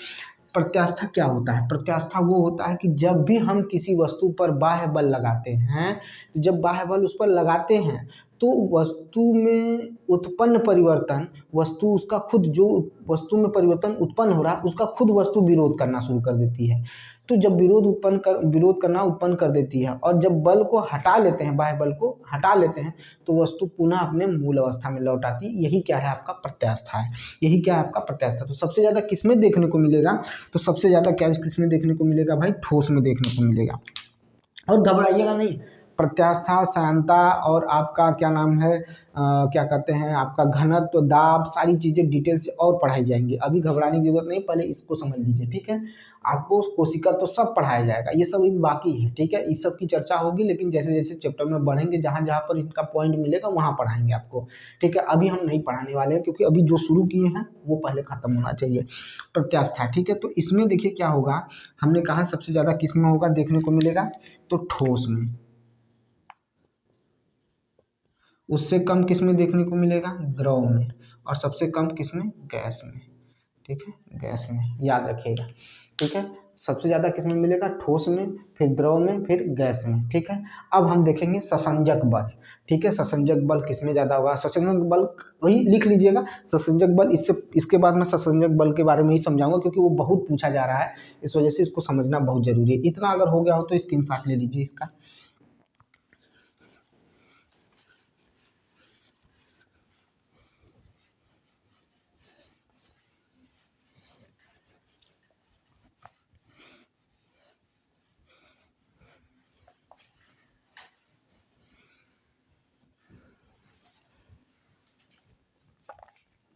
प्रत्यास्था क्या होता है, प्रत्यास्था वो होता है कि जब भी हम किसी वस्तु पर बाह्य बल लगाते हैं, जब बाह्य बल उस पर लगाते हैं तो वस्तु में उत्पन्न परिवर्तन, वस्तु उसका खुद, जो वस्तु में परिवर्तन उत्पन्न हो रहा है उसका खुद वस्तु विरोध करना शुरू कर देती है। तो जब विरोध करना उत्पन्न कर देती है, और जब बल को हटा लेते हैं, बाह्य बल को हटा लेते हैं, तो वस्तु पुनः अपने मूल अवस्था में लौट आती है। यही क्या है, आपका प्रत्यास्था है। यही क्या है, आपका प्रत्यास्था। तो सबसे ज़्यादा किसमें देखने को मिलेगा, तो सबसे ज़्यादा क्या किसमें देखने को मिलेगा भाई, ठोस में देखने को मिलेगा। और घबराइएगा नहीं, प्रत्यास्था, श्यानता और आपका क्या नाम है, क्या कहते हैं, आपका घनत्व, दाब, सारी चीज़ें डिटेल से और पढ़ाई जाएंगी। अभी घबराने की जरूरत नहीं, पहले इसको समझ लीजिए। ठीक है, आपको कोशिका तो सब पढ़ाया जाएगा, ये सब अभी बाकी है। ठीक है, इस सब की चर्चा होगी, लेकिन जैसे जैसे चैप्टर में बढ़ेंगे, जहाँ जहाँ पर इनका पॉइंट मिलेगा वहाँ पढ़ाएंगे आपको। ठीक है, अभी हम नहीं पढ़ाने वाले हैं, क्योंकि अभी जो शुरू किए हैं वो पहले खत्म होना चाहिए, प्रत्यास्था। ठीक है, तो इसमें देखिए क्या होगा, हमने कहा सबसे ज़्यादा किस में होगा, देखने को मिलेगा, तो ठोस में। उससे कम किस में देखने को मिलेगा, द्रव में। और सबसे कम किस में, गैस में। ठीक है, गैस में, याद रखिएगा। ठीक है, सबसे ज़्यादा किस में मिलेगा, ठोस में, फिर द्रव में, फिर गैस में। ठीक है, अब हम देखेंगे ससंजक बल। ठीक है, ससंजक बल किस में ज़्यादा होगा, ससंजक बल वही लिख लीजिएगा, ससंजक बल। इसके बाद मैं ससंजक बल के बारे में ही समझाऊंगा, क्योंकि वो बहुत पूछा जा रहा है, इस वजह से इसको समझना बहुत जरूरी है। इतना अगर हो गया हो तो स्क्रीनशॉट ले लीजिए इसका।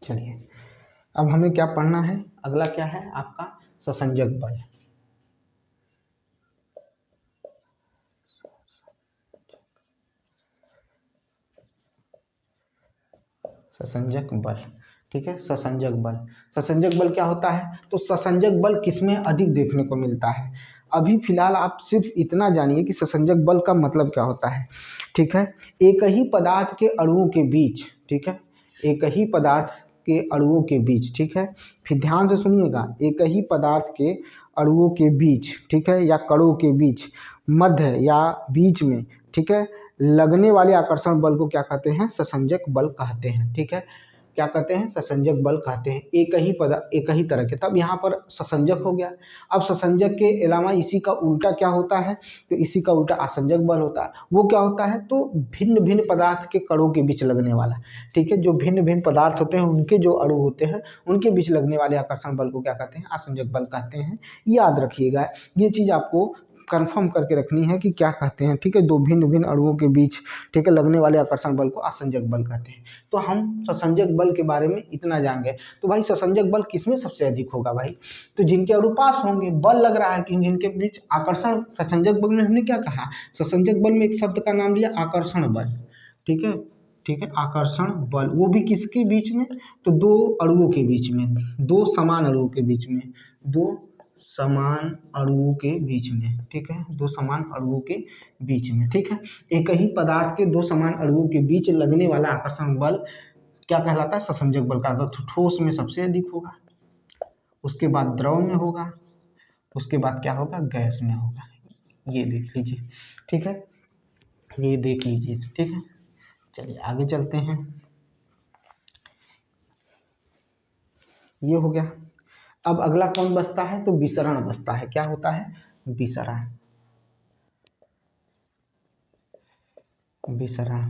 चलिए, अब हमें क्या पढ़ना है, अगला क्या है आपका, ससंजक बल। ससंजक बल। ठीक है, ससंजक बल। ससंजक बल क्या होता है, तो ससंजक बल किसमें अधिक देखने को मिलता है। अभी फिलहाल आप सिर्फ इतना जानिए कि ससंजक बल का मतलब क्या होता है। ठीक है, एक ही पदार्थ के अणुओं के बीच, ठीक है, एक ही पदार्थ के अणुओं के बीच, ठीक है, फिर ध्यान से सुनिएगा, एक ही पदार्थ के अणुओं के बीच, ठीक है, या कणों के बीच, मध्य या बीच में, ठीक है, लगने वाले आकर्षण बल को क्या कहते हैं? ससंजक बल कहते हैं। ठीक है, क्या कहते हैं? ससंजक बल कहते हैं। एक ही तरह के, तब यहाँ पर ससंजक हो गया। अब ससंजक के अलावा इसी का उल्टा क्या होता है? तो इसी का उल्टा आसंजक बल होता है। वो क्या होता है? तो भिन्न भिन्न पदार्थ के कणों के बीच लगने वाला। ठीक है, जो भिन्न भिन्न पदार्थ होते हैं उनके जो अणु होते हैं उनके बीच लगने वाले आकर्षण बल को क्या कहते हैं? आसंजक बल कहते हैं। याद रखिएगा, ये चीज़ आपको कंफर्म करके रखनी है कि क्या कहते हैं। ठीक है, दो भिन्न भिन्न अणुओं के बीच, ठीक है, लगने वाले आकर्षण बल को आसंजक बल कहते हैं। तो हम ससंजक बल के बारे में इतना जान गए। तो भाई ससंजक बल किसमें सबसे अधिक होगा भाई? तो जिनके अणु पास होंगे। बल लग रहा है कि जिनके बीच आकर्षण, ससंजक बल में हमने क्या कहा? ससंजक बल में एक शब्द का नाम लिया, आकर्षण बल। ठीक है, ठीक है, आकर्षण बल, वो भी किसके बीच में? तो दो अणुओं के बीच में, दो समान अणुओं के बीच में, दो समान अणुओं के बीच में। ठीक है, दो समान अणुओं के बीच में। ठीक है, एक ही पदार्थ के दो समान अणुओं के बीच लगने वाला आकर्षण बल क्या कहलाता है? ससंजक बल का। तो ठोस में सबसे अधिक होगा, उसके बाद द्रव में होगा, उसके बाद क्या होगा? गैस में होगा। ये देख लीजिए। ठीक है, ये देख लीजिए। ठीक है, चलिए आगे चलते हैं। ये हो गया। अब अगला कौन बचता है? तो विसरण बचता है। क्या होता है? विसरण। विसरण,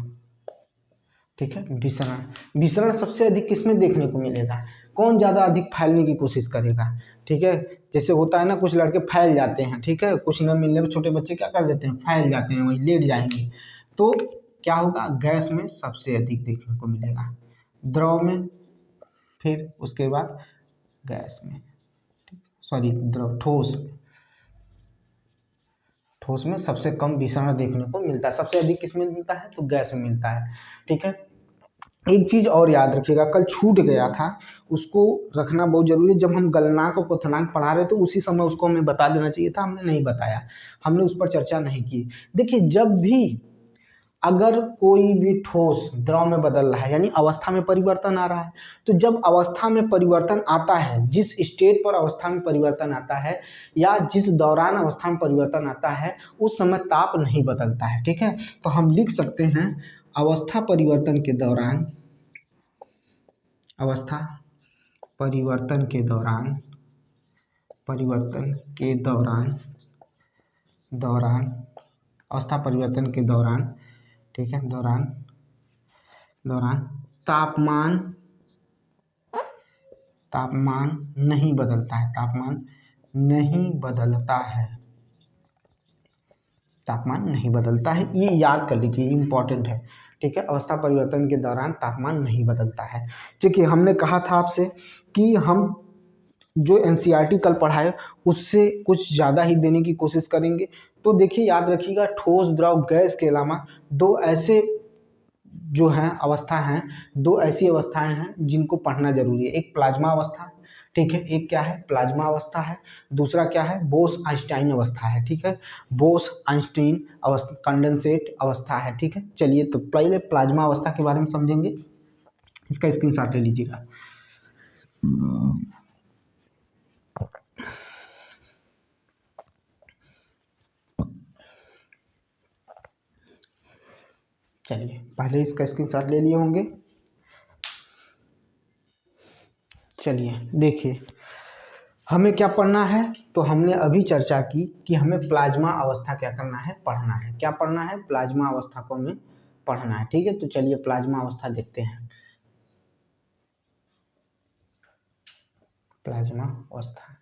ठीक है, विसरण। विसरण सबसे अधिक किसमें देखने को मिलेगा? कौन ज़्यादा अधिक फैलने की कोशिश करेगा? ठीक है, जैसे होता है ना, कुछ लड़के फैल जाते हैं। ठीक है, कुछ न मिलने पर छोटे बच्चे क्या कर देते हैं? फैल जाते हैं, वहीं लेट जाएंगे। तो क्या होगा? गैस में सबसे अधिक देखने को मिलेगा, द्रव में, फिर उसके बाद गैस में, सॉरी द्रव, ठोस में। ठोस में सबसे कम विसरण देखने को मिलता है। सबसे अधिक किसमें मिलता है? तो गैस में मिलता है। ठीक है, एक चीज और याद रखिएगा, कल छूट गया था, उसको रखना बहुत जरूरी है। जब हम गलनांक और क्वथनांक पढ़ा रहे थे उसी समय उसको हमें बता देना चाहिए था, हमने नहीं बताया, हमने उस पर चर्चा नहीं की। देखिए, जब भी अगर कोई भी ठोस द्रव में बदल रहा है, यानी अवस्था में परिवर्तन आ रहा है, तो जब अवस्था में परिवर्तन आता है, जिस स्टेट पर अवस्था में परिवर्तन आता है या जिस दौरान अवस्था में परिवर्तन आता है, उस समय ताप नहीं बदलता है। ठीक है, तो हम लिख सकते हैं अवस्था परिवर्तन के दौरान, अवस्था परिवर्तन के दौरान, परिवर्तन के दौरान, दौरान, अवस्था परिवर्तन के दौरान, ठीक है, दौरान, दौरान तापमान, तापमान नहीं बदलता है, तापमान नहीं बदलता है, तापमान नहीं बदलता है। ये याद कर लीजिए, इंपॉर्टेंट है। ठीक है, अवस्था परिवर्तन के दौरान तापमान नहीं बदलता है। देखिए, हमने कहा था आपसे कि हम जो एनसीईआरटी कल पढ़ाए उससे कुछ ज़्यादा ही देने की कोशिश करेंगे। तो देखिए, याद रखिएगा, ठोस द्रव गैस के अलावा दो ऐसे जो हैं अवस्था हैं, दो ऐसी अवस्थाएं हैं जिनको पढ़ना जरूरी है। एक प्लाज्मा अवस्था, ठीक है, एक क्या है? प्लाज्मा अवस्था है। दूसरा क्या है? बोस आइंस्टाइन अवस्था है। ठीक है, बोस आइंस्टाइन अवस्था, कंडेंसेट अवस्था है। ठीक है, चलिए तो पहले प्लाज्मा अवस्था के बारे में समझेंगे। इसका स्क्रीनशॉट ले लीजिएगा। चलिए, पहले इसका स्क्रीनशॉट ले लिए होंगे। चलिए देखिए, हमें क्या पढ़ना है? तो हमने अभी चर्चा की कि हमें प्लाज्मा अवस्था क्या करना है? पढ़ना है। क्या पढ़ना है? प्लाज्मा अवस्था को हमें पढ़ना है। ठीक है, तो चलिए प्लाज्मा अवस्था देखते हैं। प्लाज्मा अवस्था,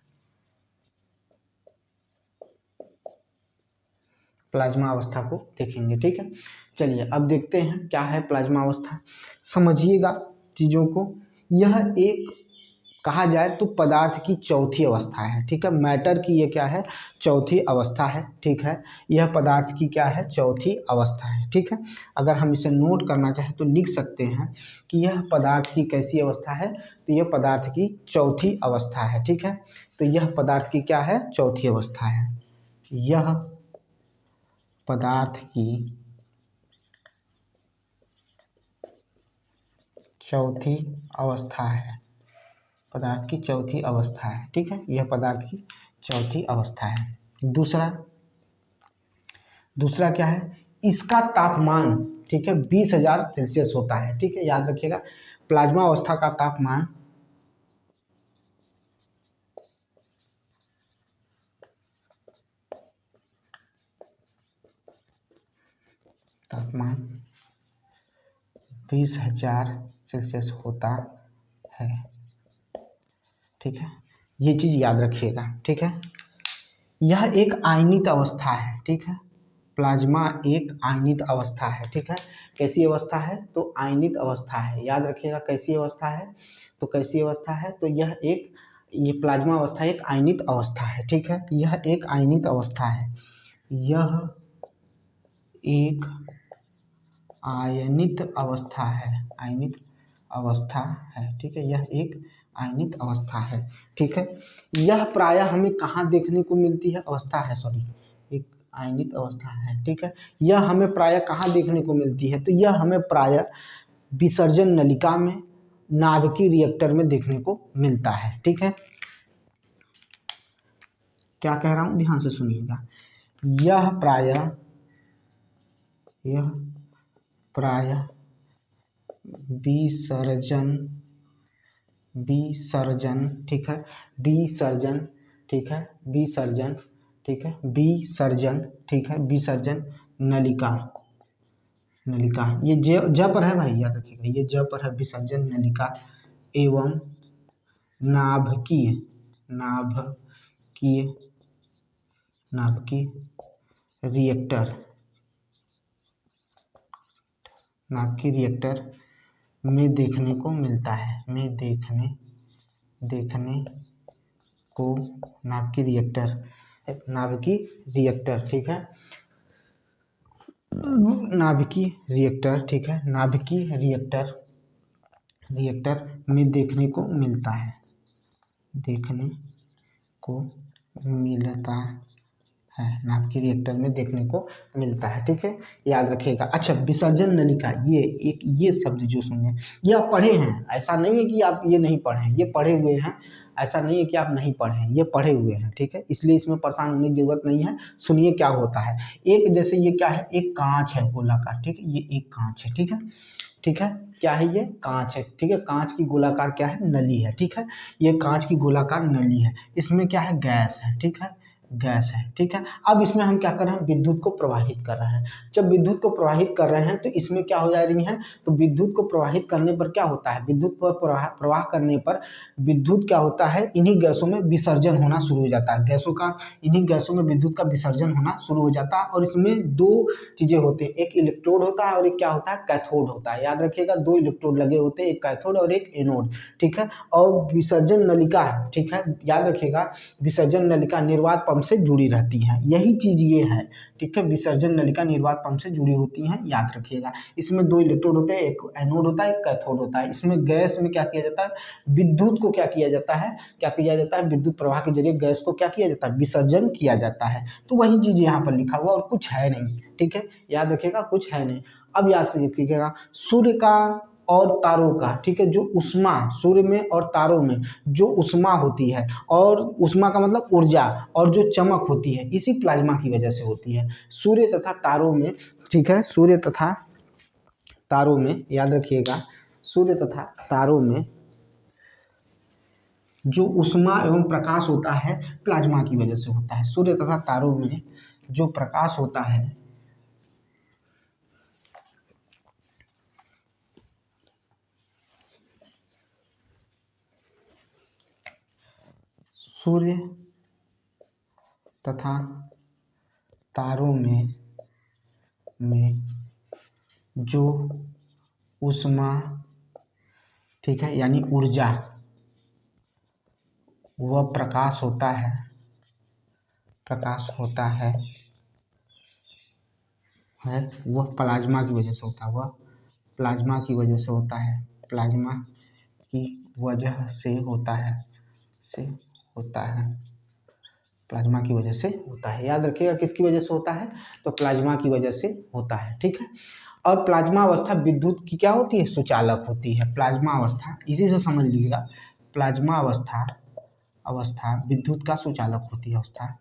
प्लाज्मा अवस्था को देखेंगे। ठीक है, चलिए अब देखते हैं क्या है प्लाज्मा अवस्था। समझिएगा चीज़ों को। यह एक, कहा जाए तो पदार्थ की चौथी अवस्था है। ठीक है, मैटर की ये क्या है? चौथी अवस्था है। ठीक है, यह पदार्थ की क्या है? चौथी अवस्था है। ठीक है, अगर हम इसे नोट करना चाहें तो लिख सकते हैं कि यह पदार्थ की कैसी अवस्था है? तो यह पदार्थ की चौथी अवस्था है। ठीक है, तो यह पदार्थ की क्या है? चौथी अवस्था है। यह पदार्थ की चौथी अवस्था है, पदार्थ की चौथी अवस्था है। ठीक है, यह पदार्थ की चौथी अवस्था है। दूसरा, दूसरा क्या है? इसका तापमान, ठीक है, 20,000 सेल्सियस होता है। ठीक है, याद रखिएगा, प्लाज्मा अवस्था का तापमान तापमान 20,000 सेल्सियस होता है। ठीक है, ये चीज याद रखिएगा। ठीक है, यह एक आयनित अवस्था है। ठीक है, प्लाज्मा एक आयनित अवस्था है। ठीक है, कैसी अवस्था है? तो आयनित अवस्था है। याद रखिएगा, कैसी अवस्था है? तो कैसी अवस्था है? तो ये प्लाज्मा अवस्था एक आयनित अवस्था है। ठीक है, यह एक आयनित अवस्था है। यह एक आयनित अवस्था है। आयनित अवस्था है। ठीक है, यह एक आयनित अवस्था है। ठीक है, यह प्रायः हमें कहाँ देखने को मिलती है? अवस्था है, सॉरी, एक आयनित अवस्था है। ठीक है, यह हमें प्रायः कहाँ देखने को मिलती है? तो यह हमें प्रायः विसर्जन नलिका में, नाभिकीय रिएक्टर में देखने को मिलता है। ठीक है, क्या कह रहा हूं, ध्यान से सुनिएगा। यह प्रायः विसर्जन विसर्जन ठीक है, विसर्जन, ठीक है, विसर्जन, ठीक है, विसर्जन, ठीक है, विसर्जन नलिका, नलिका, ये ज पर है भाई, याद रखिएगा, ये ज पर है, विसर्जन नलिका एवं नाभिकीय नाभिकीय नाभिकीय रिएक्टर, नाभिकीय रिएक्टर में देखने को मिलता है। में देखने को नाभिकीय रिएक्टर, ठीक है, नाभिकीय रिएक्टर, ठीक है, नाभिकीय रिएक्टर में देखने को मिलता है। देखने को मिलता है, नाभिकीय रिएक्टर में देखने को मिलता है। ठीक है, याद रखिएगा। अच्छा, विसर्जन नलिका, ये शब्द जो सुने, ये आप पढ़े हैं, ऐसा नहीं है कि आप ये नहीं पढ़े हैं, ये पढ़े हुए हैं, ऐसा नहीं है कि आप नहीं पढ़े हैं, ये पढ़े हुए हैं। ठीक है, इसलिए इसमें परेशान होने की जरूरत नहीं है। सुनिए क्या होता है। एक जैसे ये क्या है, एक कांच है गोलाकार। ठीक है, ये एक कांच है। ठीक है, ठीक है, क्या है, ये कांच है। ठीक है, कांच की गोलाकार क्या है, नली है। ठीक है, ये कांच की गोलाकार नली है, इसमें क्या है, गैस है। ठीक है, गैस है। ठीक है, अब इसमें हम क्या कर रहे हैं, विद्युत को प्रवाहित कर रहे हैं। जब विद्युत को प्रवाहित कर रहे हैं तो इसमें क्या हो जा रही है, तो विद्युत को प्रवाहित करने पर क्या होता है, विद्युत पर प्रवाह करने पर विद्युत क्या होता है, इन्हीं गैसों में विसर्जन होना शुरू हो जाता है। इन्हीं गैसों में विद्युत का विसर्जन होना शुरू हो जाता है। और इसमें दो चीजें होती हैं, एक इलेक्ट्रोड होता है और एक क्या होता है, कैथोड होता है। याद रखिएगा, दो इलेक्ट्रोड लगे होते हैं, एक कैथोड और एक एनोड। ठीक है, और विसर्जन नलिका, ठीक है, याद रखिएगा, विसर्जन नलिका निर्वात पंप से जुड़ी रहती है। यही चीज ये है। ठीक है, विसर्जन नलिका निर्वात पंप से जुड़ी होती हैं, याद रखिएगा। इसमें दो इलेक्ट्रोड होते हैं, एक एनोड होता है, एक कैथोड होता है। इसमें गैस में क्या किया जाता है, विद्युत को क्या किया जाता है, विद्युत प्रवाह के जरिए गैस को क्या किया जाता है, विसर्जन किया जाता है। तो वही चीज यहाँ पर लिखा हुआ, और कुछ है नहीं। ठीक है, याद रखिएगा, कुछ है नहीं। अब याद से रखिएगा, सूर्य का और तारों का, ठीक है, जो उष्मा, सूर्य में और तारों में जो उष्मा होती है, और उष्मा का मतलब ऊर्जा, और जो चमक होती है, इसी प्लाज्मा की वजह से होती है। सूर्य तथा तारों में, ठीक है, सूर्य तथा तारों में, याद रखिएगा, सूर्य तथा तारों में जो उष्मा एवं प्रकाश होता है, प्लाज्मा की वजह से होता है। सूर्य तथा तारों में जो प्रकाश होता है, सूर्य तथा तारों में जो उष्मा, ठीक है, यानी ऊर्जा, वह प्रकाश होता है, वह प्लाज्मा की वजह से होता है, वह प्लाज्मा की वजह से होता है, प्लाज्मा की वजह से होता है, से होता है, प्लाज्मा की वजह से होता है। याद रखिएगा, किसकी वजह से होता है, तो प्लाज्मा की वजह से होता है। ठीक है, और प्लाज्मा अवस्था विद्युत की क्या होती है, सुचालक होती है। प्लाज्मा अवस्था, इसी से समझ लीजिएगा, प्लाज्मा अवस्था विद्युत का सुचालक होती है। अवस्था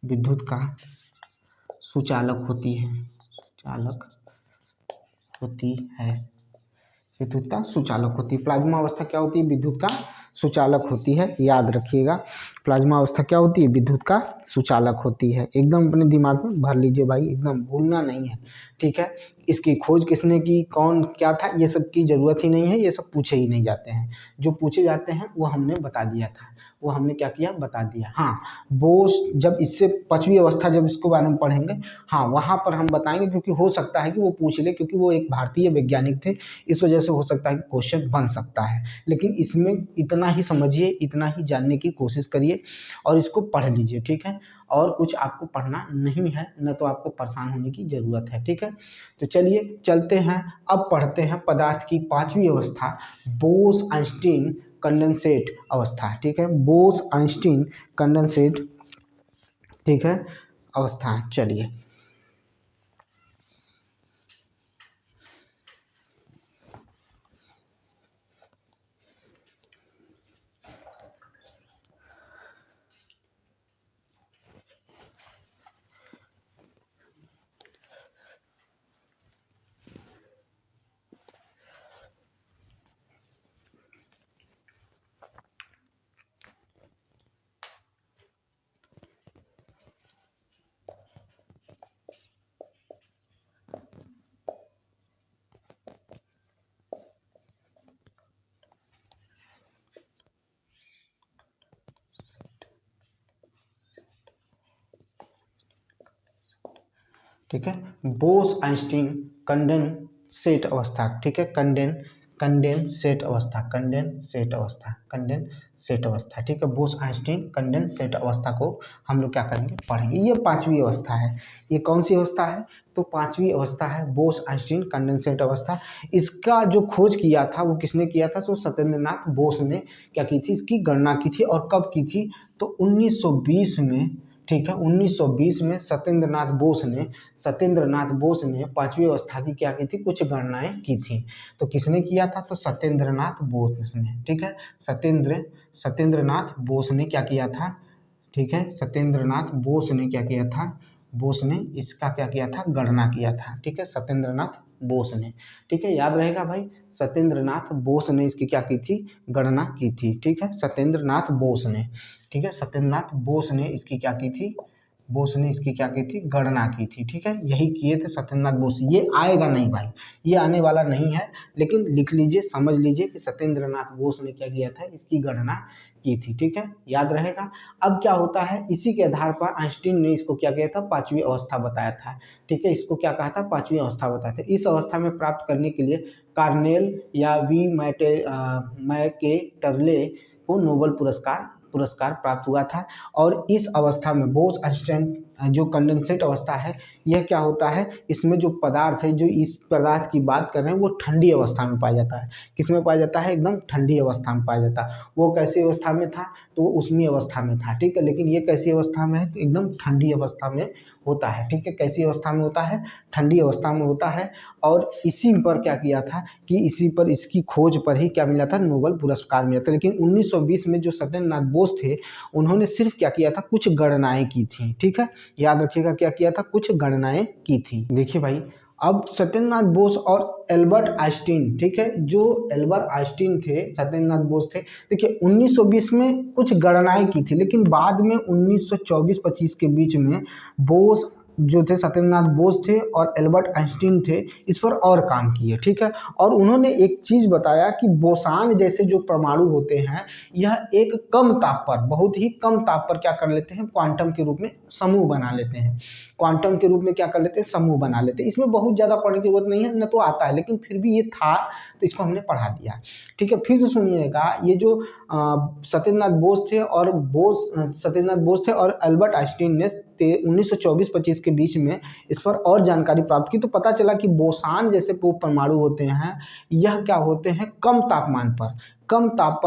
विद्युत का सुचालक होती है, चालक होती है, विद्युत का सुचालक होती है। प्लाज्मा अवस्था क्या होती है? विद्युत का सुचालक होती है, याद रखिएगा। प्लाज्मा अवस्था क्या होती है? विद्युत का सुचालक होती है। एकदम अपने दिमाग में भर लीजिए भाई, एकदम भूलना नहीं है, ठीक है। इसकी खोज किसने की, कौन क्या था, ये सब की जरूरत ही नहीं है, ये सब पूछे ही नहीं जाते हैं। जो पूछे जाते हैं वो हमने बता दिया था, वो हमने क्या किया, बता दिया। हाँ, बोस जब इससे पांचवी अवस्था जब इसको बारे में पढ़ेंगे, हाँ वहाँ पर हम बताएंगे, क्योंकि हो सकता है कि वो पूछ ले, क्योंकि वो एक भारतीय वैज्ञानिक थे, इस वजह से हो सकता है कि क्वेश्चन बन सकता है। लेकिन इसमें इतना ही समझिए, इतना ही जानने की कोशिश करिए और इसको पढ़ लीजिए, ठीक है। और कुछ आपको पढ़ना नहीं है, न तो आपको परेशान होने की ज़रूरत है, ठीक है। तो चलिए चलते हैं, अब पढ़ते हैं पदार्थ की पांचवी अवस्था, बोस आइंस्टीन कंडेंसेट अवस्था, ठीक है। बोस आइंस्टीन कंडेंसेट, ठीक है, अवस्था। चलिए ठीक है, बोस आइंस्टीन कंडेंसेट अवस्था, ठीक है। कंडेंसेट अवस्था, कंडेंसेट अवस्था, कंडेंसेट अवस्था, ठीक है। बोस आइंस्टीन कंडेंसेट अवस्था को हम लोग क्या करेंगे, पढ़ेंगे। ये पांचवी अवस्था है। ये कौन सी अवस्था है? तो पांचवी अवस्था है बोस आइंस्टीन कंडेंसेट अवस्था। इसका जो खोज किया था वो किसने किया था? तो सत्येंद्रनाथ बोस ने क्या की थी, इसकी गणना की थी। और कब की थी? तो 1920 में, ठीक है। 1920 में सत्येंद्रनाथ बोस ने पांचवी अवस्था की क्या की थी, कुछ गणनाएं की थी। तो किसने किया था? तो सत्येंद्रनाथ बोस ने, ठीक है। सत्येंद्रनाथ बोस ने क्या किया था, ठीक है। सत्येंद्रनाथ बोस ने क्या किया था, बोस ने इसका क्या किया था, गणना किया था, ठीक है। सत्येंद्रनाथ बोस ने, ठीक है, याद रहेगा भाई। सत्येंद्रनाथ बोस ने इसकी क्या की थी, गणना की थी, ठीक है। सत्येंद्रनाथ बोस ने, ठीक है, सत्येंद्रनाथ बोस ने इसकी क्या की थी, बोस ने इसकी क्या की थी, गणना की थी, ठीक है। यही किए थे सत्येंद्रनाथ बोस। ये आएगा नहीं भाई, ये आने वाला नहीं है, लेकिन लिख लीजिए, समझ लीजिए कि सत्येंद्रनाथ बोस ने क्या किया था, इसकी गणना की थी, ठीक है, याद रहेगा। अब क्या होता है, इसी के आधार पर आइंस्टीन ने इसको क्या किया था, पांचवी अवस्था बताया था, ठीक है। इसको क्या कहा था, पांचवी अवस्था बताया था। इस अवस्था में प्राप्त करने के लिए कार्नेल या वी मैकेटरले को नोबेल पुरस्कार प्राप्त हुआ था। और इस अवस्था में बोस आइंस्टीन जो कंडेंसेट अवस्था है, यह क्या होता है, इसमें जो पदार्थ है, जो इस पदार्थ की बात कर रहे हैं, वो ठंडी अवस्था में पाया जाता है। किस में पाया जाता है? एकदम ठंडी अवस्था में पाया जाता है। वो कैसी अवस्था में था? तो वो उष्मीय अवस्था में था, ठीक है। लेकिन ये कैसी अवस्था में है? तो एकदम ठंडी अवस्था में होता है, ठीक है। कैसी अवस्था में होता है? ठंडी अवस्था में होता है। और इसी पर क्या किया था कि इसी पर, इसकी खोज पर ही क्या मिला था, नोबेल पुरस्कार मिला था। लेकिन 1920 में जो सत्येंद्रनाथ बोस थे, उन्होंने सिर्फ क्या किया था, कुछ गणनाएं की थी, ठीक है। याद रखिएगा, क्या किया था, कुछ गणनाएं की थी। देखिए भाई, अब सत्येंद्रनाथ बोस और एल्बर्ट आइंस्टीन, ठीक है, जो एल्बर्ट आइंस्टीन थे, सत्येंद्रनाथ बोस थे। देखिए 1920 में कुछ गणनाएं की थी, लेकिन बाद में 1924-25 के बीच में बोस जो थे, सत्येंद्रनाथ बोस थे और एल्बर्ट आइंस्टीन थे, इस पर और काम किए, ठीक है। और उन्होंने एक चीज बताया कि बोसान जैसे जो परमाणु होते हैं, यह एक कम ताप पर, बहुत ही कम ताप पर क्या कर लेते हैं, क्वांटम के रूप में समूह बना लेते हैं। क्वांटम के रूप में क्या कर लेते हैं, समूह बना लेते हैं। इसमें बहुत ज़्यादा पढ़ने की जरूरत नहीं है, न तो आता है, लेकिन फिर भी ये था तो इसको हमने पढ़ा दिया, ठीक है। फिर से सुनिएगा, ये जो सत्येंद्रनाथ बोस थे और अल्बर्ट आइंस्टीन ने 1924-25 के बीच में इस पर और जानकारी प्राप्त की, तो पता चला कि बोसान जैसे परमाणु होते हैं, यह क्या होते हैं, कम तापमान पर, कम ताप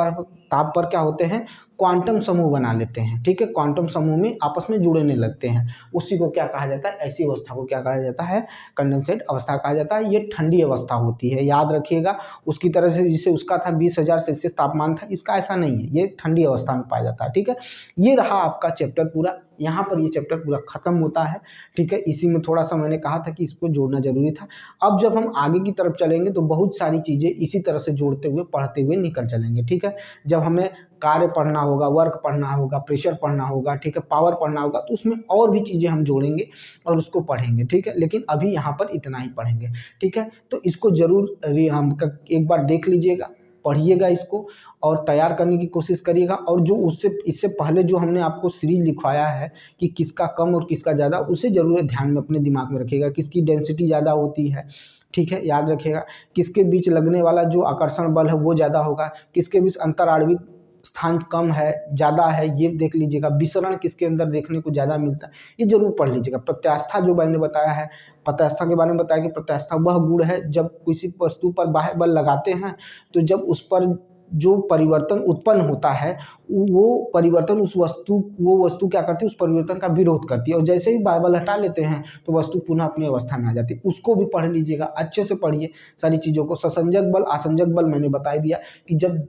पर क्या होते हैं, क्वांटम समूह बना लेते हैं, ठीक है। क्वांटम समूह में आपस में जुड़ने लगते हैं, उसी को क्या कहा जाता है, ऐसी अवस्था को क्या कहा जाता है, कंडेंसेट अवस्था कहा जाता है। ये ठंडी अवस्था होती है, याद रखिएगा। उसकी तरह से जिसे उसका था 20,000 सेल्सियस तापमान था, इसका ऐसा नहीं है, ये ठंडी अवस्था में पाया जाता है, ठीक है। ये रहा आपका चैप्टर पूरा, यहाँ पर ये चैप्टर पूरा खत्म होता है, ठीक है। इसी में थोड़ा सा मैंने कहा था कि इसको जोड़ना जरूरी था। अब जब हम आगे की तरफ चलेंगे तो बहुत सारी चीज़ें इसी तरह से जोड़ते हुए पढ़ते हुए निकल चलेंगे, ठीक है। जब हमें कार्य पढ़ना होगा, वर्क पढ़ना होगा, प्रेशर पढ़ना होगा, ठीक है, पावर पढ़ना होगा, तो उसमें और भी चीज़ें हम जोड़ेंगे और उसको पढ़ेंगे, ठीक है। लेकिन अभी यहाँ पर इतना ही पढ़ेंगे, ठीक है। तो इसको जरूर एक बार देख लीजिएगा, पढ़िएगा इसको और तैयार करने की कोशिश करिएगा। और जो इससे पहले जो हमने आपको सीरीज लिखवाया है कि किसका कम और किसका ज़्यादा, उसे जरूर ध्यान में अपने दिमाग में रखिएगा। किसकी डेंसिटी ज़्यादा होती है, ठीक है, याद रखिएगा। किसके बीच लगने वाला जो आकर्षण बल है वो ज़्यादा होगा, किसके बीच अंतराणविक स्थान कम है, ज़्यादा है, ये देख लीजिएगा। विसरण किसके अंदर देखने को ज़्यादा मिलता है, ये जरूर पढ़ लीजिएगा। प्रत्यास्था जो मैंने बताया है, प्रत्यास्था के बारे में बताया कि प्रत्यास्था वह गुण है जब किसी वस्तु पर बाह्य बल लगाते हैं तो जब उस पर जो परिवर्तन उत्पन्न होता है वो परिवर्तन वो वस्तु क्या करती है, उस परिवर्तन का विरोध करती है, और जैसे ही बाह्य बल हटा लेते हैं तो वस्तु पुनः अपनी अवस्था में आ जाती है। उसको भी पढ़ लीजिएगा, अच्छे से पढ़िए सारी चीज़ों को। ससंजक बल आसंजक बल मैंने बता दिया कि जब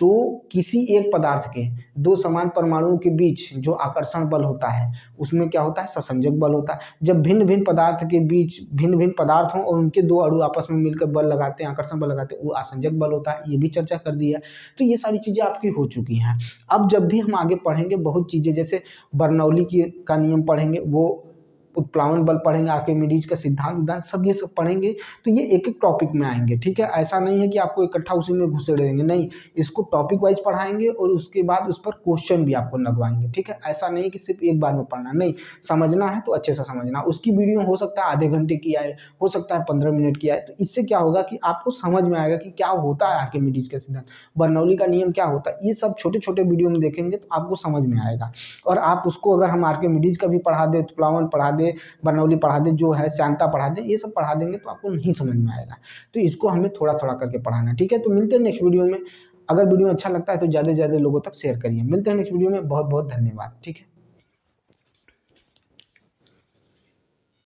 तो किसी एक पदार्थ के दो समान परमाणुओं के बीच जो आकर्षण बल होता है उसमें क्या होता है, ससंजक बल होता है। जब भिन्न भिन्न पदार्थ के बीच भिन्न भिन्न पदार्थ हों और उनके दो अणु आपस में मिलकर बल लगाते हैं, आकर्षण बल लगाते हैं, वो आसंजक बल होता है। ये भी चर्चा कर दी है। तो ये सारी चीज़ें आपकी हो चुकी हैं। अब जब भी हम आगे पढ़ेंगे बहुत चीज़ें, जैसे बर्नौली का नियम पढ़ेंगे, वो उत्प्लावन बल पढ़ेंगे, आर्किमिडीज का सिद्धांत सब ये सब पढ़ेंगे। तो ये एक एक टॉपिक में आएंगे, ठीक है। ऐसा नहीं है कि आपको इकट्ठा उसी में घुसे रहेंगे, नहीं, इसको टॉपिक वाइज पढ़ाएंगे और उसके बाद उस पर क्वेश्चन भी आपको लगवाएंगे, ठीक है। ऐसा नहीं कि सिर्फ एक बार में पढ़ना, नहीं, समझना है तो अच्छे से समझना। उसकी वीडियो हो सकता है आधे घंटे की आए, हो सकता है 15 मिनट की आए। तो इससे क्या होगा कि आपको समझ में आएगा कि क्या होता है आर्किमिडीज का सिद्धांत, बर्नौली का नियम क्या होता है। ये सब छोटे छोटे वीडियो में देखेंगे तो आपको समझ में आएगा। और आप उसको अगर हम आर्किमिडीज का भी पढ़ा दे, उत्प्लावन पढ़ा दे, बर्नौली पढ़ा दे, जो है श्यानता पढ़ा दे, ये सब पढ़ा देंगे तो आपको नहीं समझ में आएगा। तो इसको हमें थोड़ा थोड़ा करके पढ़ाना, ठीक है। तो मिलते हैं नेक्स्ट वीडियो में। अगर वीडियो अच्छा लगता है तो ज़्यादा से ज़्यादा लोगों तक शेयर करिए। मिलते हैं नेक्स्ट वीडियो में। बहुत बहुत धन्यवाद, ठीक है।